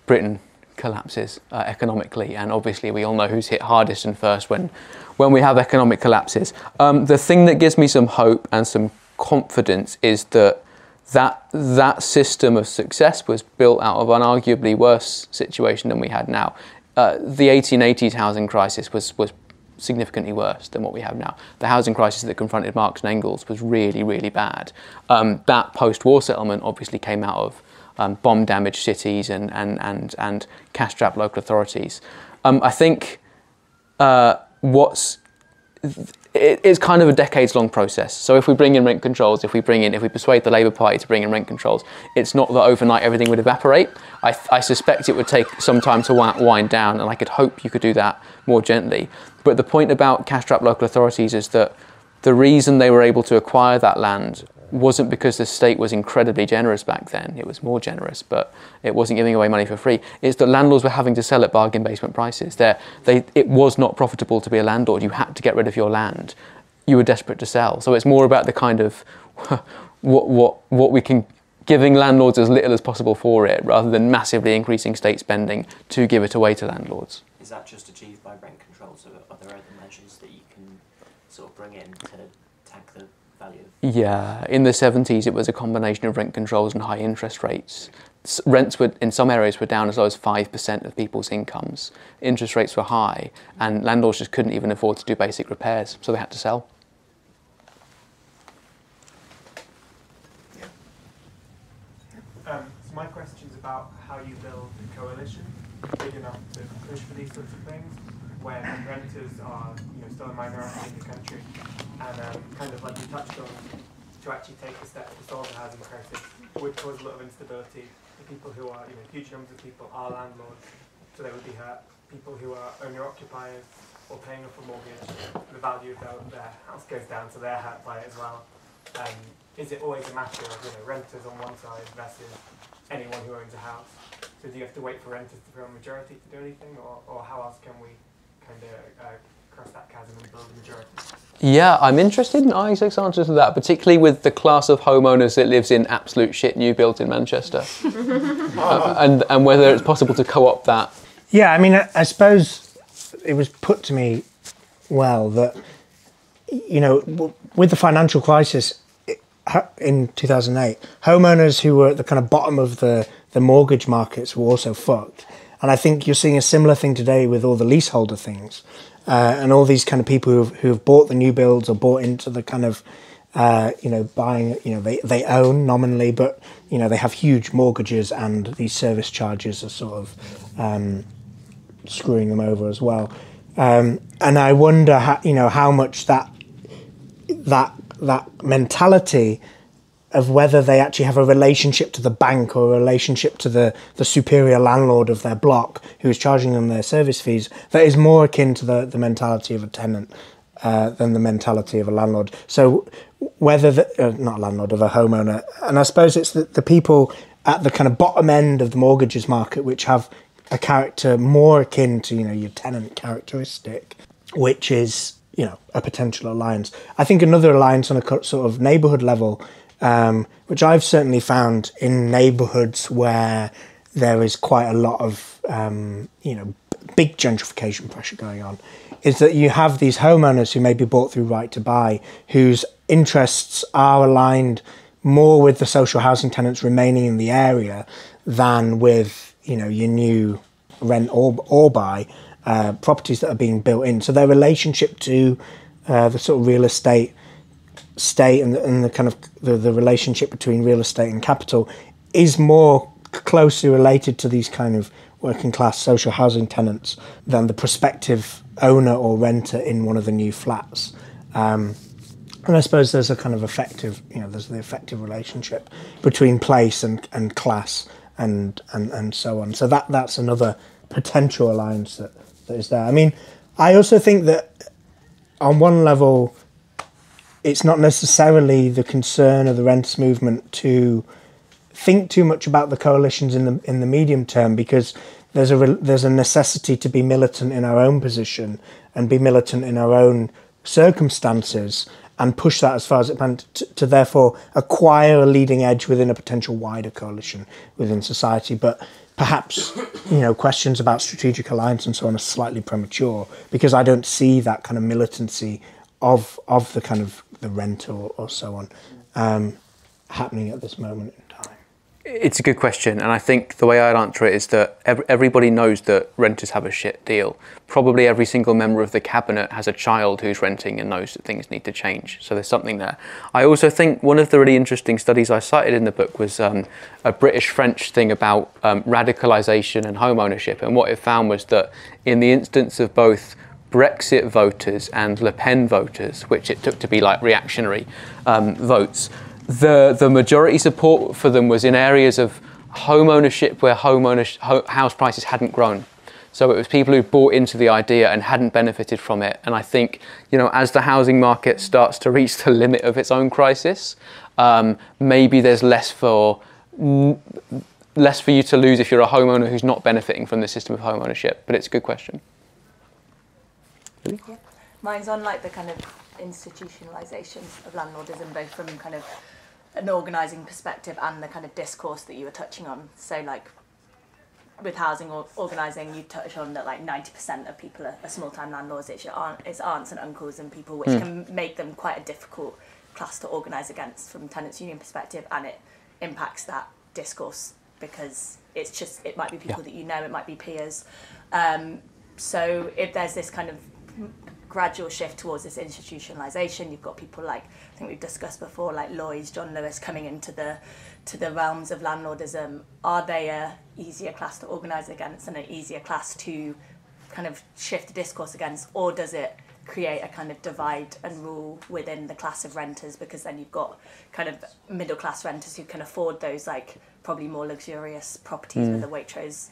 Britain collapses economically, and obviously we all know who's hit hardest and first when we have economic collapses. The thing that gives me some hope and some confidence is that system of success was built out of an arguably worse situation than we had now. The 1880s housing crisis was significantly worse than what we have now. The housing crisis that confronted Marx and Engels was really, really bad. That post-war settlement obviously came out of bomb-damaged cities and cash-strapped local authorities. I think it's kind of a decades-long process. So if we bring in rent controls, if we persuade the Labour Party to bring in rent controls, it's not that overnight everything would evaporate. I suspect it would take some time to wind down, and I could hope you could do that more gently. But the point about cash-strapped local authorities is that the reason they were able to acquire that land wasn't because the state was incredibly generous back then. It was more generous, but it wasn't giving away money for free. It's that landlords were having to sell at bargain basement prices. It was not profitable to be a landlord. You had to get rid of your land. You were desperate to sell. So it's more about the kind of what we can, giving landlords as little as possible for it, rather than massively increasing state spending to give it away to landlords. Is that just achieved by rent controls, or are there other measures that you can sort of bring in to tack the value? Yeah, in the 70s it was a combination of rent controls and high interest rates. Rents in some areas were down as low as 5% of people's incomes. Interest rates were high, and landlords just couldn't even afford to do basic repairs, so they had to sell. So my question's about how you build a coalition big enough to push for these sorts of things when renters are still a minority in the country, and kind of like you touched on, to actually take a step to solve the housing crisis would cause a lot of instability. The people who are, huge numbers of people are landlords, so they would be hurt. People who are owner-occupiers or paying off a mortgage, the value of their house goes down, so they're hurt by it as well. Is it always a matter of renters on one side versus anyone who owns a house? So do you have to wait for renters to become a majority to do anything, or how else can we kind of cross that chasm and build a majority? Yeah, I'm interested in Isaac's answer to that, particularly with the class of homeowners that lives in absolute shit new builds in Manchester, and whether it's possible to co-opt that. Yeah, I mean, I suppose it was put to me well that, with the financial crisis in 2008, homeowners who were at the kind of bottom of the mortgage markets were also fucked. And I think you're seeing a similar thing today with all the leaseholder things. And all these kind of people who have bought the new builds or bought into the kind of, buying, they own nominally, but, they have huge mortgages, and these service charges are sort of screwing them over as well. And I wonder how much that mentality of whether they actually have a relationship to the bank or a relationship to the superior landlord of their block who is charging them their service fees, that is more akin to the mentality of a tenant than the mentality of a landlord. So whether, not a landlord, of a homeowner, and I suppose it's the people at the kind of bottom end of the mortgages market which have a character more akin to, your tenant characteristic, which is, a potential alliance. I think another alliance on a sort of neighbourhood level, which I've certainly found in neighbourhoods where there is quite a lot of, big gentrification pressure going on, is that you have these homeowners who may be bought through right to buy, whose interests are aligned more with the social housing tenants remaining in the area than with, you know, your new rent or buy properties that are being built in. So their relationship to the sort of real estate state and the kind of the relationship between real estate and capital is more closely related to these kind of working class social housing tenants than the prospective owner or renter in one of the new flats. And I suppose there's a kind of effective, you know, there's the effective relationship between place and class and so on. So that's another potential alliance that is there. I mean, I also think that on one level, it's not necessarily the concern of the renters movement to think too much about the coalitions in the medium term, because there's a necessity to be militant in our own position and be militant in our own circumstances and push that as far as it can to therefore acquire a leading edge within a potential wider coalition within society. But perhaps, you know, questions about strategic alliance and so on are slightly premature, because I don't see that kind of militancy of the kind of the rent or so on happening at this moment in time. It's a good question, and I think the way I'd answer it is that everybody knows that renters have a shit deal. Probably every single member of the cabinet has a child who's renting and knows that things need to change. So there's something there. I also think one of the really interesting studies I cited in the book was a British-French thing about radicalisation and home ownership, and what it found was that in the instance of both Brexit voters and Le Pen voters, which it took to be like reactionary votes, the majority support for them was in areas of home ownership where house prices hadn't grown. So it was people who bought into the idea and hadn't benefited from it. And I think, you know, as the housing market starts to reach the limit of its own crisis, maybe there's less for you to lose if you're a homeowner who's not benefiting from the system of home ownership. But it's a good question. Really? Yeah. Mine's on like the kind of institutionalisation of landlordism, both from kind of an organising perspective and the kind of discourse that you were touching on. So like with housing or organising, you touch on that like 90% of people are small-time landlords. It's aunts and uncles and people, which can make them quite a difficult class to organise against from tenants' union perspective, and it impacts that discourse because it might be people that you know, it might be peers. So if there's this kind of gradual shift towards this institutionalisation, you've got people like, I think we've discussed before, like Lloyds, John Lewis coming into the realms of landlordism. Are they a easier class to organise against and an easier class to kind of shift the discourse against, or does it create a kind of divide and rule within the class of renters, because then you've got kind of middle class renters who can afford those like probably more luxurious properties with the Waitrose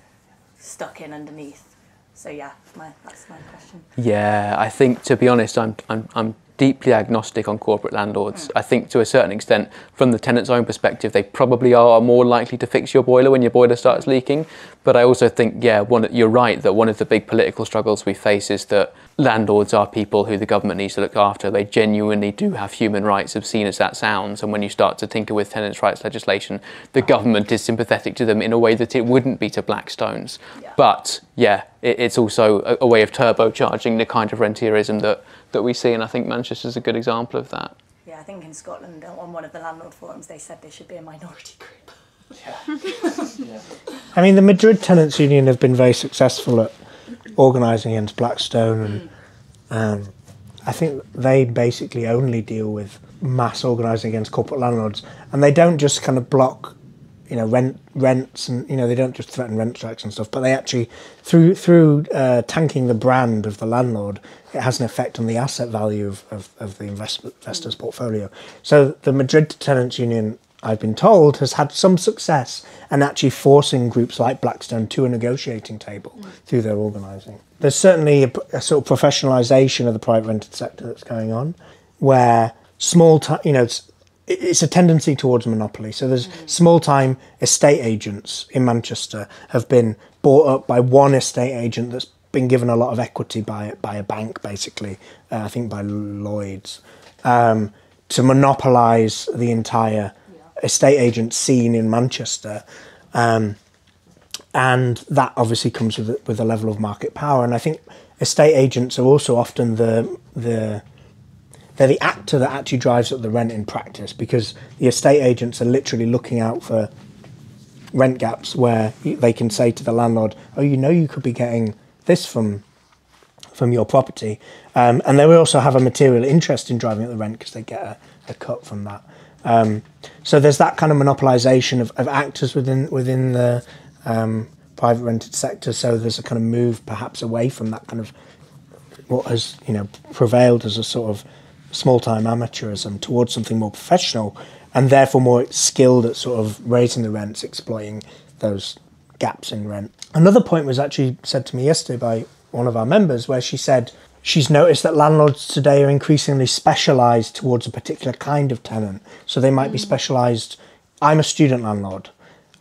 stuck in underneath. So yeah, that's my question. Yeah, I think, to be honest, I'm deeply agnostic on corporate landlords. I think to a certain extent, from the tenant's own perspective, they probably are more likely to fix your boiler when your boiler starts leaking. But I also think, yeah, you're right, that one of the big political struggles we face is that landlords are people who the government needs to look after. They genuinely do have human rights, obscene as that sounds. And when you start to tinker with tenants' rights legislation, the government is sympathetic to them in a way that it wouldn't be to Blackstone's. Yeah. But yeah, it's also a way of turbocharging the kind of rentierism that we see, and I think Manchester's a good example of that. Yeah, I think in Scotland, on one of the landlord forums, they said there should be a minority group. Yeah. I mean, the Madrid Tenants Union have been very successful at organising against Blackstone, and I think they basically only deal with mass organising against corporate landlords, and they don't just kind of block, you know, rents, and you know, they don't just threaten rent strikes and stuff, but they actually, through tanking the brand of the landlord, it has an effect on the asset value of the investor's portfolio. So the Madrid Tenants Union, I've been told, has had some success in actually forcing groups like Blackstone to a negotiating table through their organising. There's certainly a sort of professionalisation of the private rented sector that's going on, where it's a tendency towards monopoly. So there's small-time estate agents in Manchester have been bought up by one estate agent that's been given a lot of equity by a bank, basically, I think by Lloyds, to monopolise the entire estate agent scene in Manchester. And that obviously comes with a level of market power. And I think estate agents are also often the they're the actor that actually drives up the rent in practice, because the estate agents are literally looking out for rent gaps where they can say to the landlord, oh, you could be getting this from your property, and they will also have a material interest in driving up the rent because they get a cut from that. So there's that kind of monopolisation of actors within the private rented sector. So there's a kind of move perhaps away from that kind of what has prevailed as a sort of small-time amateurism towards something more professional, and therefore more skilled at sort of raising the rents, exploiting those gaps in rent. Another point was actually said to me yesterday by one of our members, where she said she's noticed that landlords today are increasingly specialised towards a particular kind of tenant. So they might be specialised. I'm a student landlord.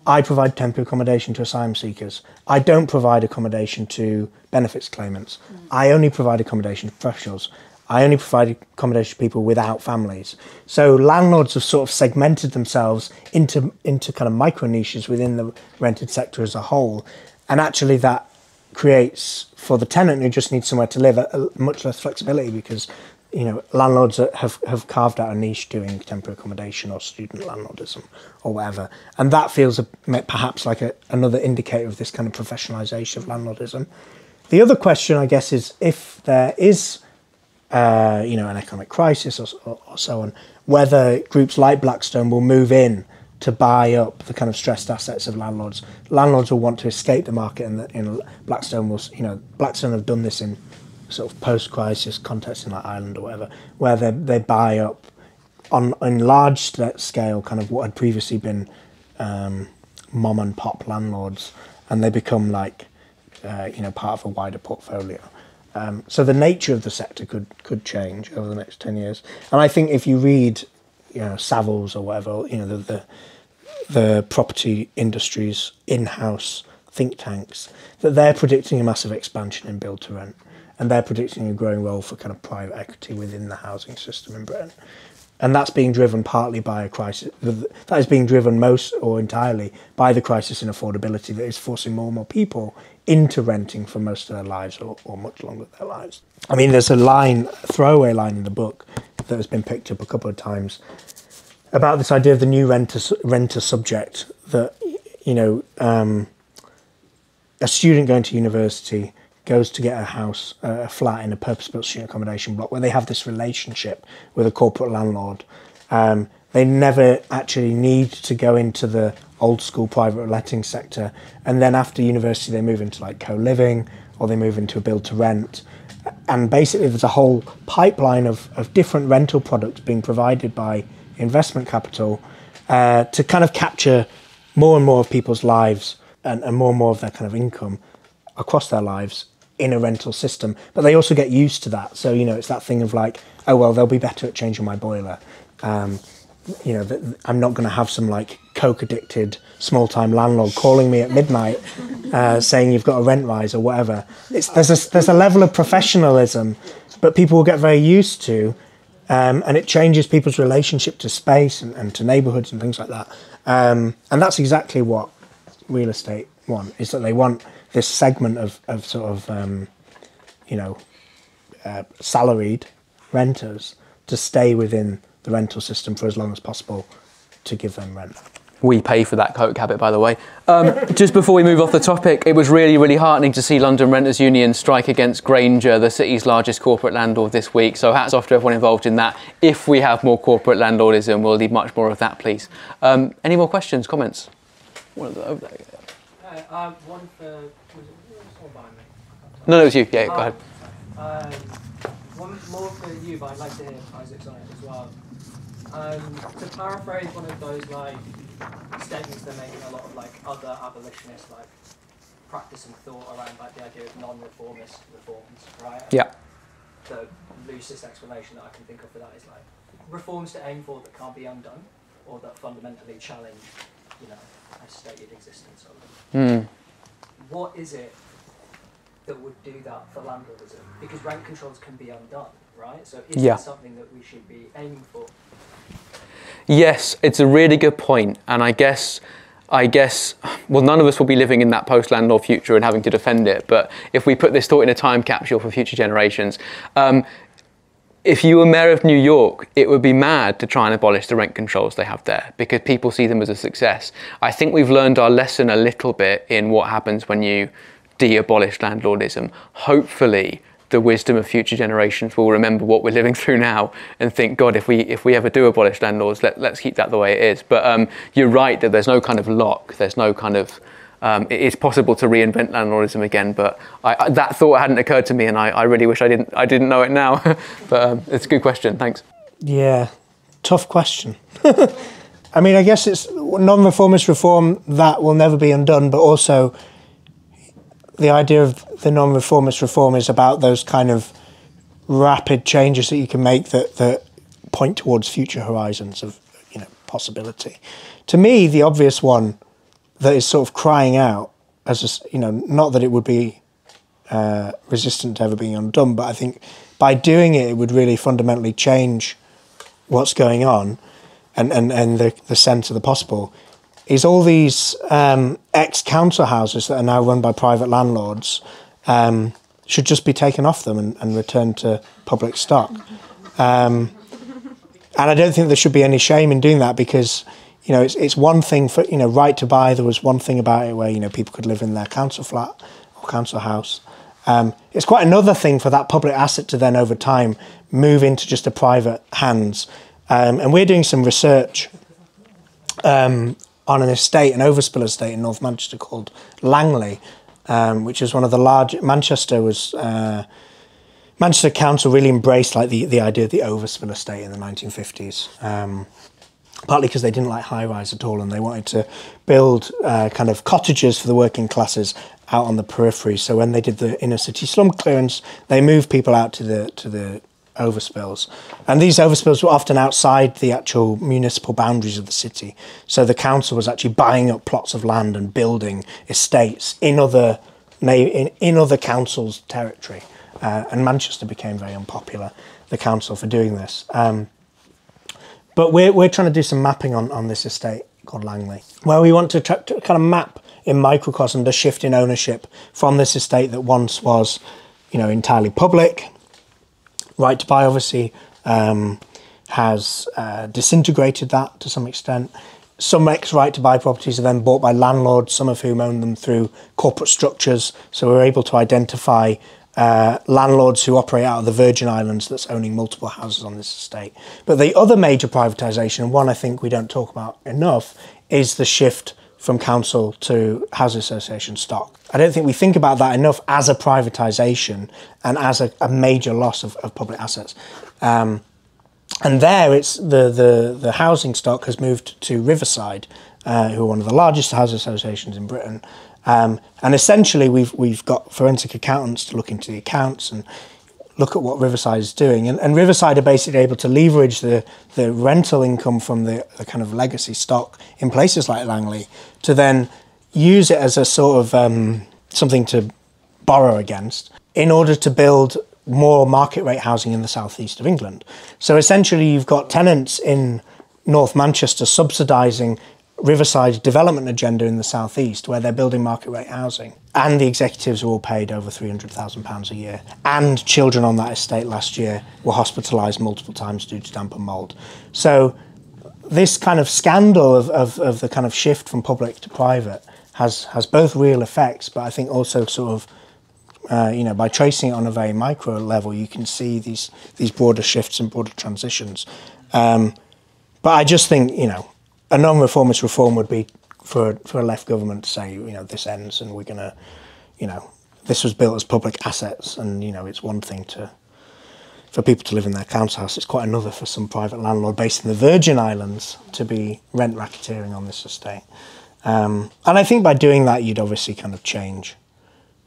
I provide temporary accommodation to asylum seekers. I don't provide accommodation to benefits claimants. I only provide accommodation to professionals. I only provide accommodation to people without families. So landlords have sort of segmented themselves into kind of micro niches within the rented sector as a whole. And actually that creates, for the tenant who just needs somewhere to live, a much less flexibility, because landlords have carved out a niche doing temporary accommodation or student landlordism or whatever, and that feels perhaps like another indicator of this kind of professionalisation of landlordism. The other question, I guess, is if there is an economic crisis or so on, whether groups like Blackstone will move in to buy up the kind of stressed assets of landlords. Landlords will want to escape the market, and Blackstone will, Blackstone have done this in sort of post-crisis context in like Ireland or whatever, where they buy up in large scale kind of what had previously been mom and pop landlords, and they become like part of a wider portfolio. So the nature of the sector could change over the next 10 years. And I think if you read Savills or whatever, the property industry's in-house think tanks, that they're predicting a massive expansion in build to rent, and they're predicting a growing role for kind of private equity within the housing system in Britain. And that's being driven partly by a crisis, that is being driven most or entirely by the crisis in affordability that is forcing more and more people into renting for most of their lives or much longer their lives. I mean, there's a throwaway line in the book that has been picked up a couple of times about this idea of the new renter subject, that a student going to university goes to get a flat in a purpose-built student accommodation block where they have this relationship with a corporate landlord. They never actually need to go into the old school private letting sector, and then after university they move into like co-living, or they move into a build to rent, and basically there's a whole pipeline of different rental products being provided by investment capital to kind of capture more and more of people's lives and more and more of their kind of income across their lives in a rental system. But they also get used to that. So, it's that thing of like, oh, well, they'll be better at changing my boiler. I'm not going to have some like coke addicted small time landlord calling me at midnight saying you've got a rent rise or whatever. There's a level of professionalism, but people will get very used to. And it changes people's relationship to space and to neighbourhoods and things like that. And that's exactly what real estate want, is that they want this segment of sort of, salaried renters to stay within the rental system for as long as possible to give them rent. We pay for that coke habit, by the way. Just before we move off the topic, it was really, really heartening to see London Renters Union strike against Grainger, the city's largest corporate landlord, this week. So hats off to everyone involved in that. If we have more corporate landlordism, we'll need much more of that, please. Any more questions, comments? One for... No, it was you. Yeah, go ahead. One more for you, but I'd like to hear Isaac's on it as well. To paraphrase one of those statements they're making, a lot of other abolitionists practice and thought around the idea of non-reformist reforms, right? Yeah. The loosest explanation that I can think of for that is reforms to aim for that can't be undone, or that fundamentally challenge, a stated existence of them. What is it that would do that for landlordism? Because rent controls can be undone, right? So is it something that we should be aiming for? Yes, it's a really good point, and I guess, well, none of us will be living in that post-landlord future and having to defend it, but if we put this thought in a time capsule for future generations, if you were mayor of New York, it would be mad to try and abolish the rent controls they have there because people see them as a success. I think we've learned our lesson a little bit in what happens when you de-abolish landlordism. Hopefully, the wisdom of future generations will remember what we're living through now and think, God, if we ever do abolish landlords, let's keep that the way it is. But you're right that there's no kind of lock. There's no kind of it's possible to reinvent landlordism again, but that thought hadn't occurred to me, and I really wish I didn't know it now. But it's a good question. Thanks. Yeah, tough question. I mean, I guess it's non-reformist reform that will never be undone, but also the idea of the non-reformist reform is about those kind of rapid changes that you can make that point towards future horizons of possibility. To me, the obvious one that is sort of crying out as not that it would be resistant to ever being undone, but I think by doing it, it would really fundamentally change what's going on and the sense of the possible, is all these ex-council houses that are now run by private landlords should just be taken off them and returned to public stock. And I don't think there should be any shame in doing that because it's one thing for, right to buy. There was one thing about it where, people could live in their council flat or council house. It's quite another thing for that public asset to then over time move into just a private hands. And we're doing some research on an estate, an overspill estate in North Manchester called Langley, which is one of the large, Manchester Council really embraced the idea of the overspill estate in the 1950s. Partly because they didn't like high-rise at all and they wanted to build kind of cottages for the working classes out on the periphery. So when they did the inner city slum clearance, they moved people out to the overspills. And these overspills were often outside the actual municipal boundaries of the city. So the council was actually buying up plots of land and building estates in other councils' territory. And Manchester became very unpopular, the council, for doing this. But we're trying to do some mapping on this estate called Langley, where we want to kind of map in microcosm the shift in ownership from this estate that once was, entirely public. Right to buy, obviously, has disintegrated that to some extent. Some ex-right to buy properties are then bought by landlords, some of whom own them through corporate structures. So we're able to identify landlords who operate out of the Virgin Islands that's owning multiple houses on this estate. But the other major privatisation, and one I think we don't talk about enough, is the shift from council to housing association stock. I don't think we think about that enough as a privatisation and as a major loss of public assets. And there, it's the housing stock has moved to Riverside, who are one of the largest housing associations in Britain. And essentially, we've got forensic accountants to look into the accounts and look at what Riverside is doing. And Riverside are basically able to leverage the rental income from the kind of legacy stock in places like Langley to then use it as a sort of something to borrow against in order to build more market rate housing in the southeast of England. So essentially, you've got tenants in North Manchester subsidising Riverside's development agenda in the southeast, where they're building market rate housing, and the executives are all paid over £300,000 a year. And children on that estate last year were hospitalised multiple times due to damp and mould. So this kind of scandal of the kind of shift from public to private has both real effects, but I think also sort of by tracing it on a very micro level, you can see these broader shifts and broader transitions. But I just think a non-reformist reform would be for a left government to say, this ends and we're going to, this was built as public assets and, it's one thing for people to live in their council house. It's quite another for some private landlord based in the Virgin Islands to be rent racketeering on this estate. And I think by doing that, you'd obviously kind of change.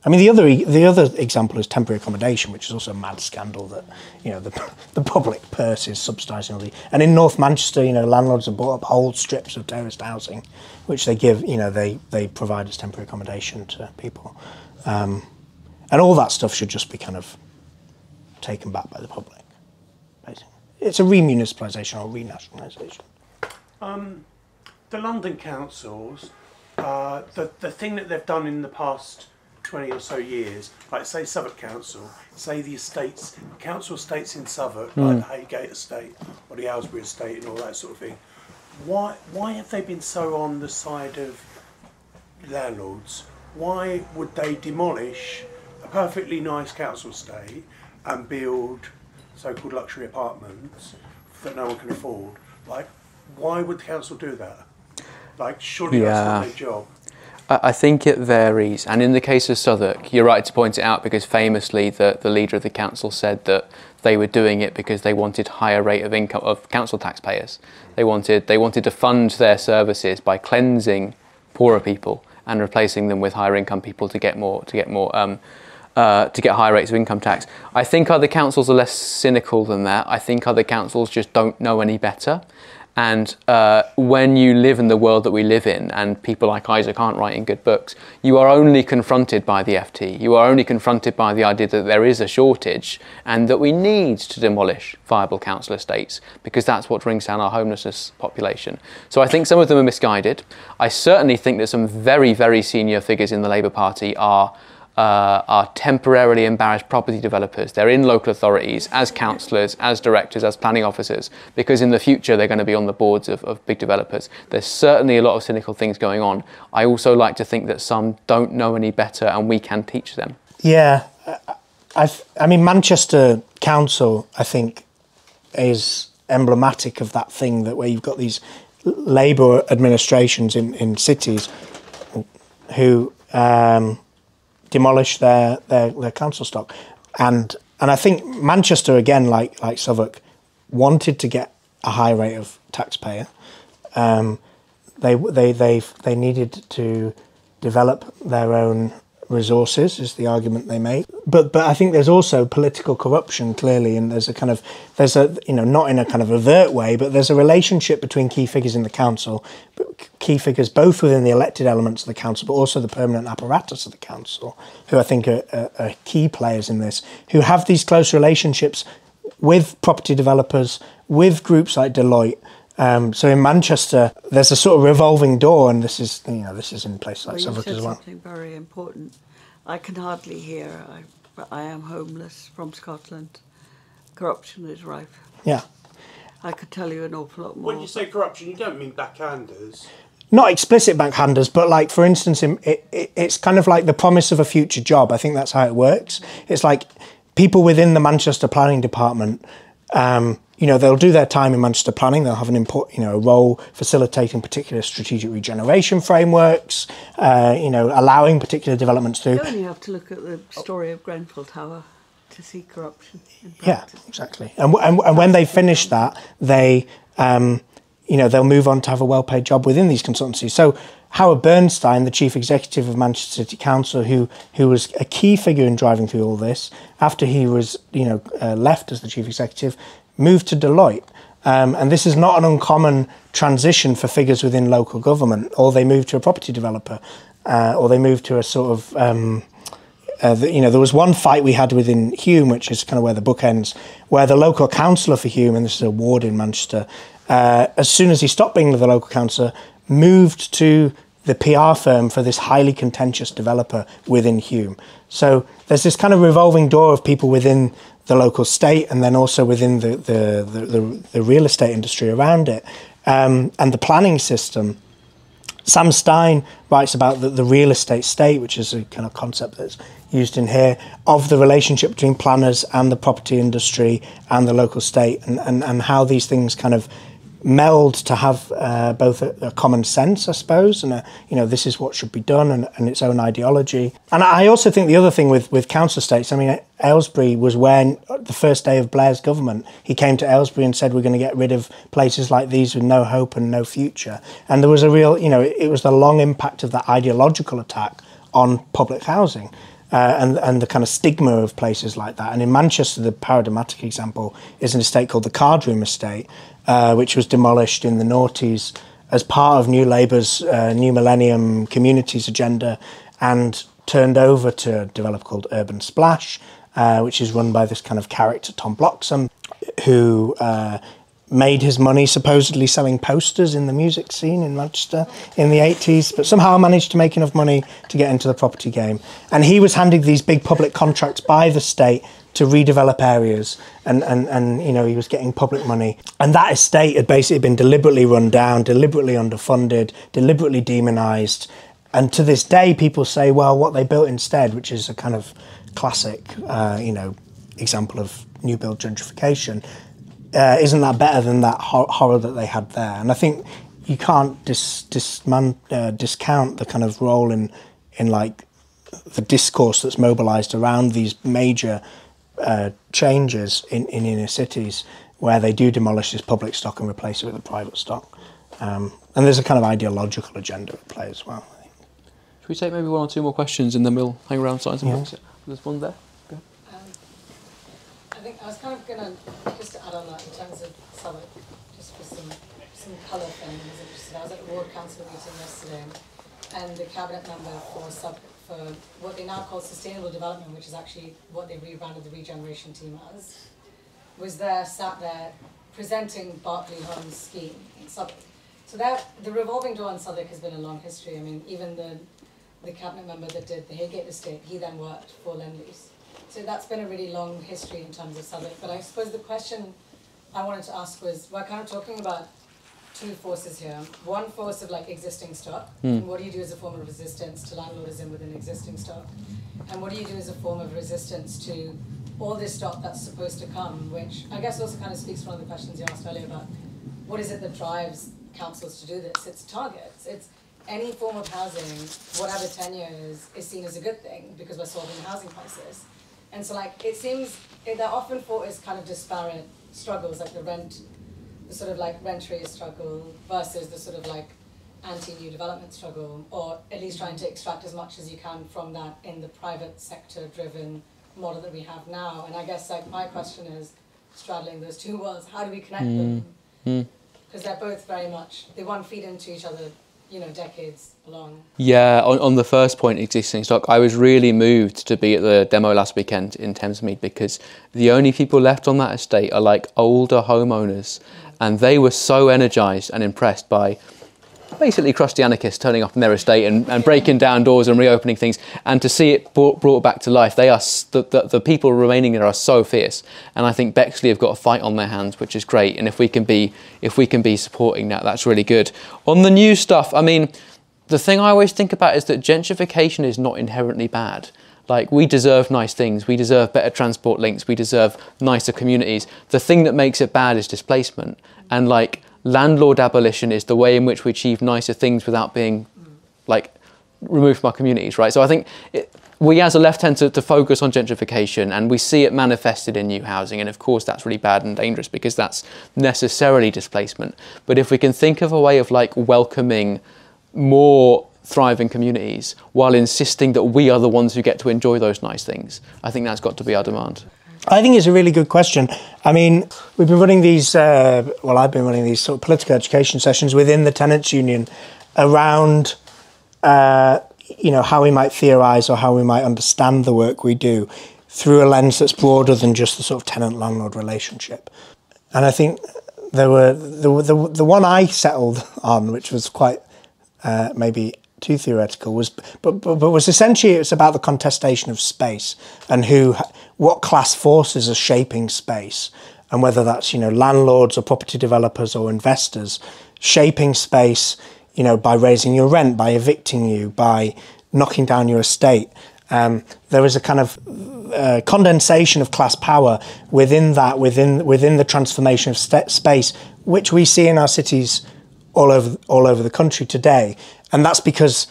I mean, the other example is temporary accommodation, which is also a mad scandal that, the public purse is subsidising all the... And in North Manchester, landlords have bought up whole strips of terraced housing, which they give, they provide as temporary accommodation to people. And all that stuff should just be kind of taken back by the public, basically. It's a remunicipalisation or renationalisation. The London councils, the thing that they've done in the past 20 or so years, like say Southwark Council, say the estates, council estates in Southwark, like the Haygate estate or the Aylesbury estate and all that sort of thing, why have they been so on the side of landlords? Why would they demolish a perfectly nice council estate and build so-called luxury apartments that no one can afford? Like, why would the council do that? Like, surely that's not their job. I think it varies, and in the case of Southwark, you're right to point it out, because famously the leader of the council said that they were doing it because they wanted higher rate of income of council taxpayers. They wanted to fund their services by cleansing poorer people and replacing them with higher income people to get higher rates of income tax. I think other councils are less cynical than that. I think other councils just don't know any better. And when you live in the world that we live in, and people like Isaac aren't writing good books, you are only confronted by the FT. You are only confronted by the idea that there is a shortage and that we need to demolish viable council estates, because that's what brings down our homelessness population. So I think some of them are misguided. I certainly think that some very, very senior figures in the Labour Party are temporarily embarrassed property developers. They're in local authorities as councillors, as directors, as planning officers, because in the future they're going to be on the boards of big developers. There's certainly a lot of cynical things going on. I also like to think that some don't know any better and we can teach them. Yeah, I mean, Manchester Council, I think, is emblematic of that thing, that where you've got these Labour administrations in cities who demolish their council stock, and I think Manchester, again, like Southwark, wanted to get a high rate of taxpayer. They needed to develop their own resources, is the argument they made. But I think there's also political corruption, clearly, and there's a not in a kind of overt way, but there's a relationship between key figures in the council, key figures both within the elected elements of the council, but also the permanent apparatus of the council, who I think are key players in this, who have these close relationships with property developers, with groups like Deloitte. So in Manchester, there's a sort of revolving door, and this is in places like Southwark as well. Something very important. I can hardly hear. I am homeless from Scotland. Corruption is rife. Yeah. I could tell you an awful lot more. When you say corruption, you don't mean backhanders. Not explicit backhanders, but like, for instance, it's kind of like the promise of a future job. I think that's how it works. It's like people within the Manchester Planning Department, they'll do their time in Manchester Planning. They'll have a role facilitating particular strategic regeneration frameworks, allowing particular developments through. You only have to look at the story of Grenfell Tower to see corruption in practice. Yeah, exactly. And when they finish that, they'll move on to have a well-paid job within these consultancies. So Howard Bernstein, the chief executive of Manchester City Council, who was a key figure in driving through all this, after he was left as the chief executive, moved to Deloitte. And this is not an uncommon transition for figures within local government, or they move to a property developer, or they move to a sort of... there was one fight we had within Hume, which is kind of where the book ends, where the local councillor for Hume, and this is a ward in Manchester, as soon as he stopped being the local councillor, moved to the PR firm for this highly contentious developer within Hume. So there's this kind of revolving door of people within the local state, and then also within the real estate industry around it, and the planning system. Sam Stein writes about the real estate state, which is a kind of concept that's used in here, of the relationship between planners and the property industry and the local state, and how these things kind of meld to have both a common sense, I suppose, and this is what should be done, and its own ideology. And I also think the other thing with council estates, I mean, Aylesbury was when, the first day of Blair's government, he came to Aylesbury and said, we're going to get rid of places like these with no hope and no future. And there was a real, it was the long impact of that ideological attack on public housing. And the kind of stigma of places like that. And in Manchester, the paradigmatic example is an estate called the Cardroom Estate, which was demolished in the noughties as part of New Labour's New Millennium Communities agenda, and turned over to a developer called Urban Splash, which is run by this kind of character, Tom Bloxham, who made his money supposedly selling posters in the music scene in Manchester in the 80s, but somehow managed to make enough money to get into the property game. And he was handed these big public contracts by the state to redevelop areas, and you know, he was getting public money. And that estate had basically been deliberately run down, deliberately underfunded, deliberately demonised. And to this day, people say, well, what they built instead, which is a kind of classic, you know, example of new build gentrification, isn't that better than that horror that they had there? And I think you can't discount the kind of role in like the discourse that's mobilised around these major changes in inner cities, where they do demolish this public stock and replace it with a private stock. And there's a kind of ideological agenda at play as well. Should we take maybe one or two more questions and then we'll hang around, sign some books? There's one there. Go ahead. I think I was kind of going to, just to add on that in terms of Southwark, just for some colour thing, I was interested. I was at a ward council meeting yesterday, and the cabinet member for what they now call sustainable development, which is actually what they rebranded the regeneration team as, was there, sat there, presenting Berkeley Homes' scheme in Southwark. So the revolving door in Southwark has been a long history. I mean, even the cabinet member that did the Haygate estate, he then worked for Lend-Lease. So that's been a really long history in terms of Southwark. But I suppose the question I wanted to ask was, we're kind of talking about two forces here. One force of like existing stock. And what do you do as a form of resistance to landlordism within existing stock? And what do you do as a form of resistance to all this stock that's supposed to come, which I guess also kind of speaks to one of the questions you asked earlier about what is it that drives councils to do this? It's targets. It's any form of housing, whatever tenure is seen as a good thing because we're solving the housing crisis. And so like it seems they're often fought as kind of disparate struggles, like the sort of like rentier struggle versus the sort of like anti-new development struggle, or at least trying to extract as much as you can from that in the private sector driven model that we have now. And I guess like my question is, straddling those two worlds, how do we connect them? Because they're both very much, they one feed into each other, you know, decades long. Yeah, on the first point, existing stock, I was really moved to be at the demo last weekend in Thamesmead, because the only people left on that estate are like older homeowners, and they were so energised and impressed by basically crusty anarchists turning up in their estate and breaking down doors and reopening things, and to see it brought back to life. They are the people remaining there are so fierce, and I think Bexley have got a fight on their hands, which is great. And if we can be supporting that, that's really good. On the new stuff, I mean, the thing I always think about is that gentrification is not inherently bad. Like, we deserve nice things, we deserve better transport links, we deserve nicer communities. The thing that makes it bad is displacement, and like, landlord abolition is the way in which we achieve nicer things without being like removed from our communities, right? So I think we as a left tend to focus on gentrification, and we see it manifested in new housing, and of course that's really bad and dangerous because that's necessarily displacement. But if we can think of a way of like welcoming more thriving communities while insisting that we are the ones who get to enjoy those nice things, I think that's got to be our demand. I think it's a really good question. I mean, we've been running these, I've been running these sort of political education sessions within the tenants union around, you know, how we might theorise or how we might understand the work we do through a lens that's broader than just the sort of tenant-landlord relationship. And I think there were the one I settled on, which was quite maybe too theoretical, was was essentially, it's about the contestation of space and what class forces are shaping space, and whether that's, you know, landlords or property developers or investors shaping space, you know, by raising your rent, by evicting you, by knocking down your estate. There is a kind of condensation of class power within the transformation of space, which we see in our cities all over the country today. And that's because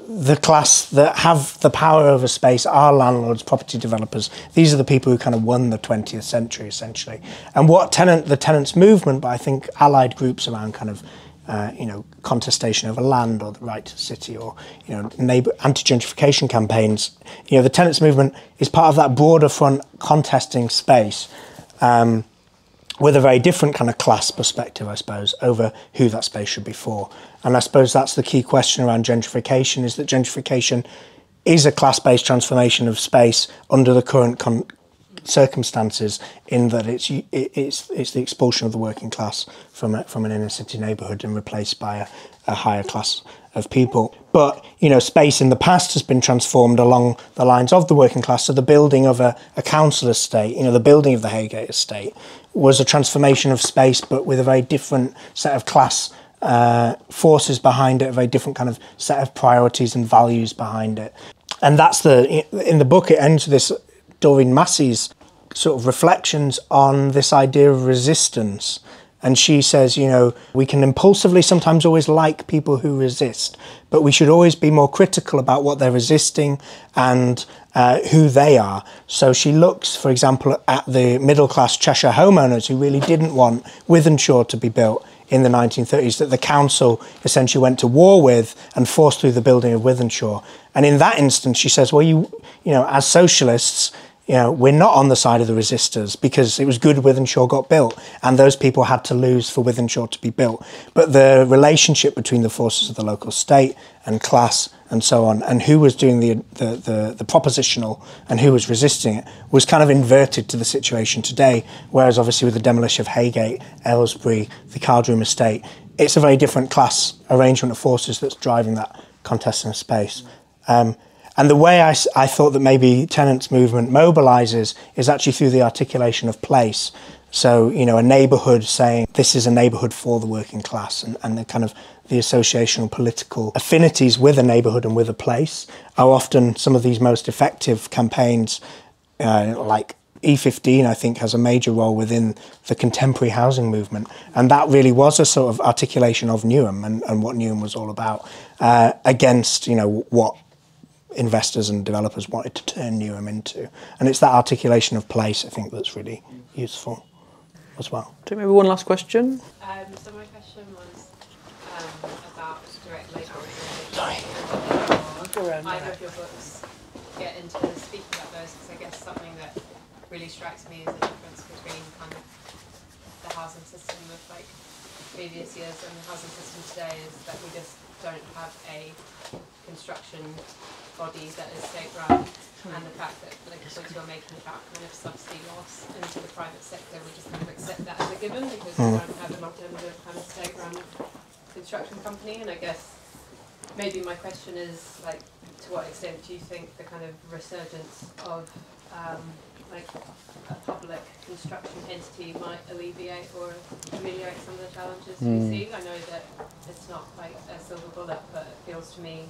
the class that have the power over space are landlords, property developers. These are the people who kind of won the 20th century, essentially. And what the tenants movement, but I think allied groups around kind of, you know, contestation over land or the right to the city, or, you know, anti-gentrification campaigns, you know, the tenants movement is part of that broader front contesting space, with a very different kind of class perspective, I suppose, over who that space should be for. And I suppose that's the key question around gentrification, is that gentrification is a class-based transformation of space under the current circumstances, in that it's the expulsion of the working class from an inner city neighbourhood and replaced by a higher class of people. But, you know, space in the past has been transformed along the lines of the working class. So the building of a council estate, you know, the building of the Haygate estate was a transformation of space, but with a very different set of class forces behind it, a very different kind of set of priorities and values behind it. And that's in the book, it ends with this Doreen Massey's sort of reflections on this idea of resistance. And she says, you know, we can impulsively sometimes always like people who resist, but we should always be more critical about what they're resisting and who they are. So she looks, for example, at the middle-class Cheshire homeowners who really didn't want Wythenshawe to be built in the 1930s, that the council essentially went to war with and forced through the building of Wythenshawe. And in that instance, she says, well, you know, as socialists, you know, we're not on the side of the resistors, because it was good Wythenshawe got built and those people had to lose for Wythenshawe to be built. But the relationship between the forces of the local state and class and so on, and who was doing the propositional and who was resisting it, was kind of inverted to the situation today. Whereas obviously with the demolition of Haygate, Aylesbury, the Cardroom estate, it's a very different class arrangement of forces that's driving that contest in space. And the way I thought that maybe tenants' movement mobilises is actually through the articulation of place. So, you know, a neighbourhood saying this is a neighbourhood for the working class, and the kind of the associational political affinities with a neighbourhood and with a place are often some of these most effective campaigns, like E15, I think, has a major role within the contemporary housing movement. And that really was a sort of articulation of Newham and what Newham was all about, against, you know, what investors and developers wanted to turn Newham into. And it's that articulation of place, I think, that's really useful as well. Do maybe one last question? So my question was about direct labour. Sorry. Either of your books get into speaking about those, because I guess something that really strikes me is the difference between kind of the housing system of like previous years and the housing system today is that we just don't have a construction body that is state run, and the fact that, like the points you're making about kind of subsidy loss into the private sector, we just kind of accept that as a given because we don't have an alternative kind of state run construction company. And I guess maybe my question is, like, to what extent do you think the kind of resurgence of like a public construction entity might alleviate or ameliorate some of the challenges we see? I know that it's not like a silver bullet, but it feels to me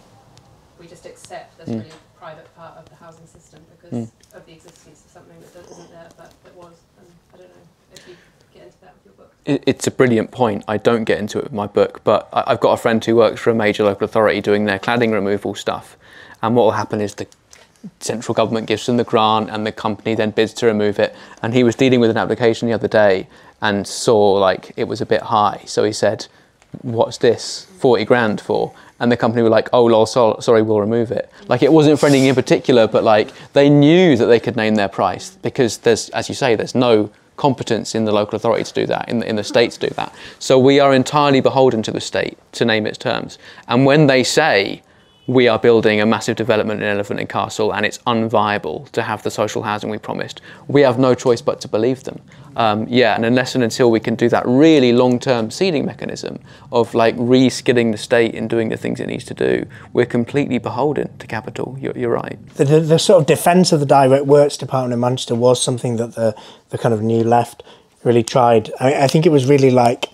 we just accept this really private part of the housing system because of the existence of something that isn't there but that was. And I don't know if you get into that with your book. It's a brilliant point. I don't get into it with my book, but I've got a friend who works for a major local authority doing their cladding removal stuff, and what will happen is the central government gives them the grant and the company then bids to remove it. And he was dealing with an application the other day and saw like it was a bit high, so he said, what's this 40 grand for? And the company were like, oh lol, sorry, we'll remove it. Like, it wasn't for anything in particular, but like they knew that they could name their price because there's, as you say, there's no competence in the local authority to do that, in the state to do that. So we are entirely beholden to the state to name its terms. And when they say we are building a massive development in Elephant and Castle and it's unviable to have the social housing we promised, we have no choice but to believe them. And unless and until we can do that really long-term seeding mechanism of like re-skilling the state in doing the things it needs to do, we're completely beholden to capital. You're right. The sort of defence of the direct works department in Manchester was something that the kind of New Left really tried. I think it was really like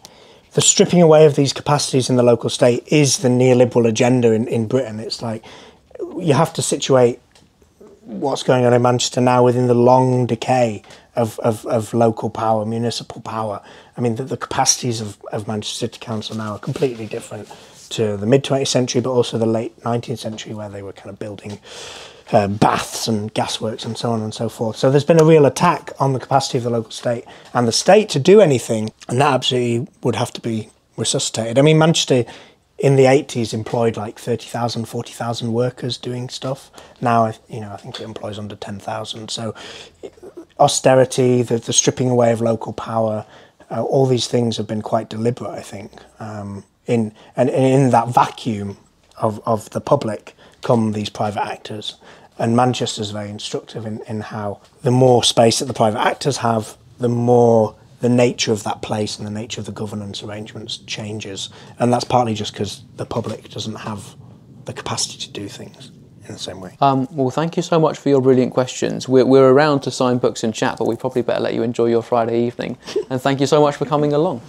the stripping away of these capacities in the local state is the neoliberal agenda in Britain. It's like you have to situate what's going on in Manchester now within the long decay of local power, municipal power. I mean, the capacities of Manchester City Council now are completely different to the mid-20th century, but also the late 19th century, where they were kind of building baths and gasworks and so on and so forth. So there's been a real attack on the capacity of the local state and the state to do anything, and that absolutely would have to be resuscitated. I mean, Manchester in the 80s employed like 30,000, 40,000 workers doing stuff. Now, you know, I think it employs under 10,000. So austerity, the stripping away of local power, all these things have been quite deliberate, I think, in that vacuum of the public come these private actors. And Manchester's very instructive in how the more space that the private actors have, the more the nature of that place and the nature of the governance arrangements changes. And that's partly just because the public doesn't have the capacity to do things in the same way. Well, thank you so much for your brilliant questions. We're around to sign books and chat, but we probably better let you enjoy your Friday evening. And thank you so much for coming along.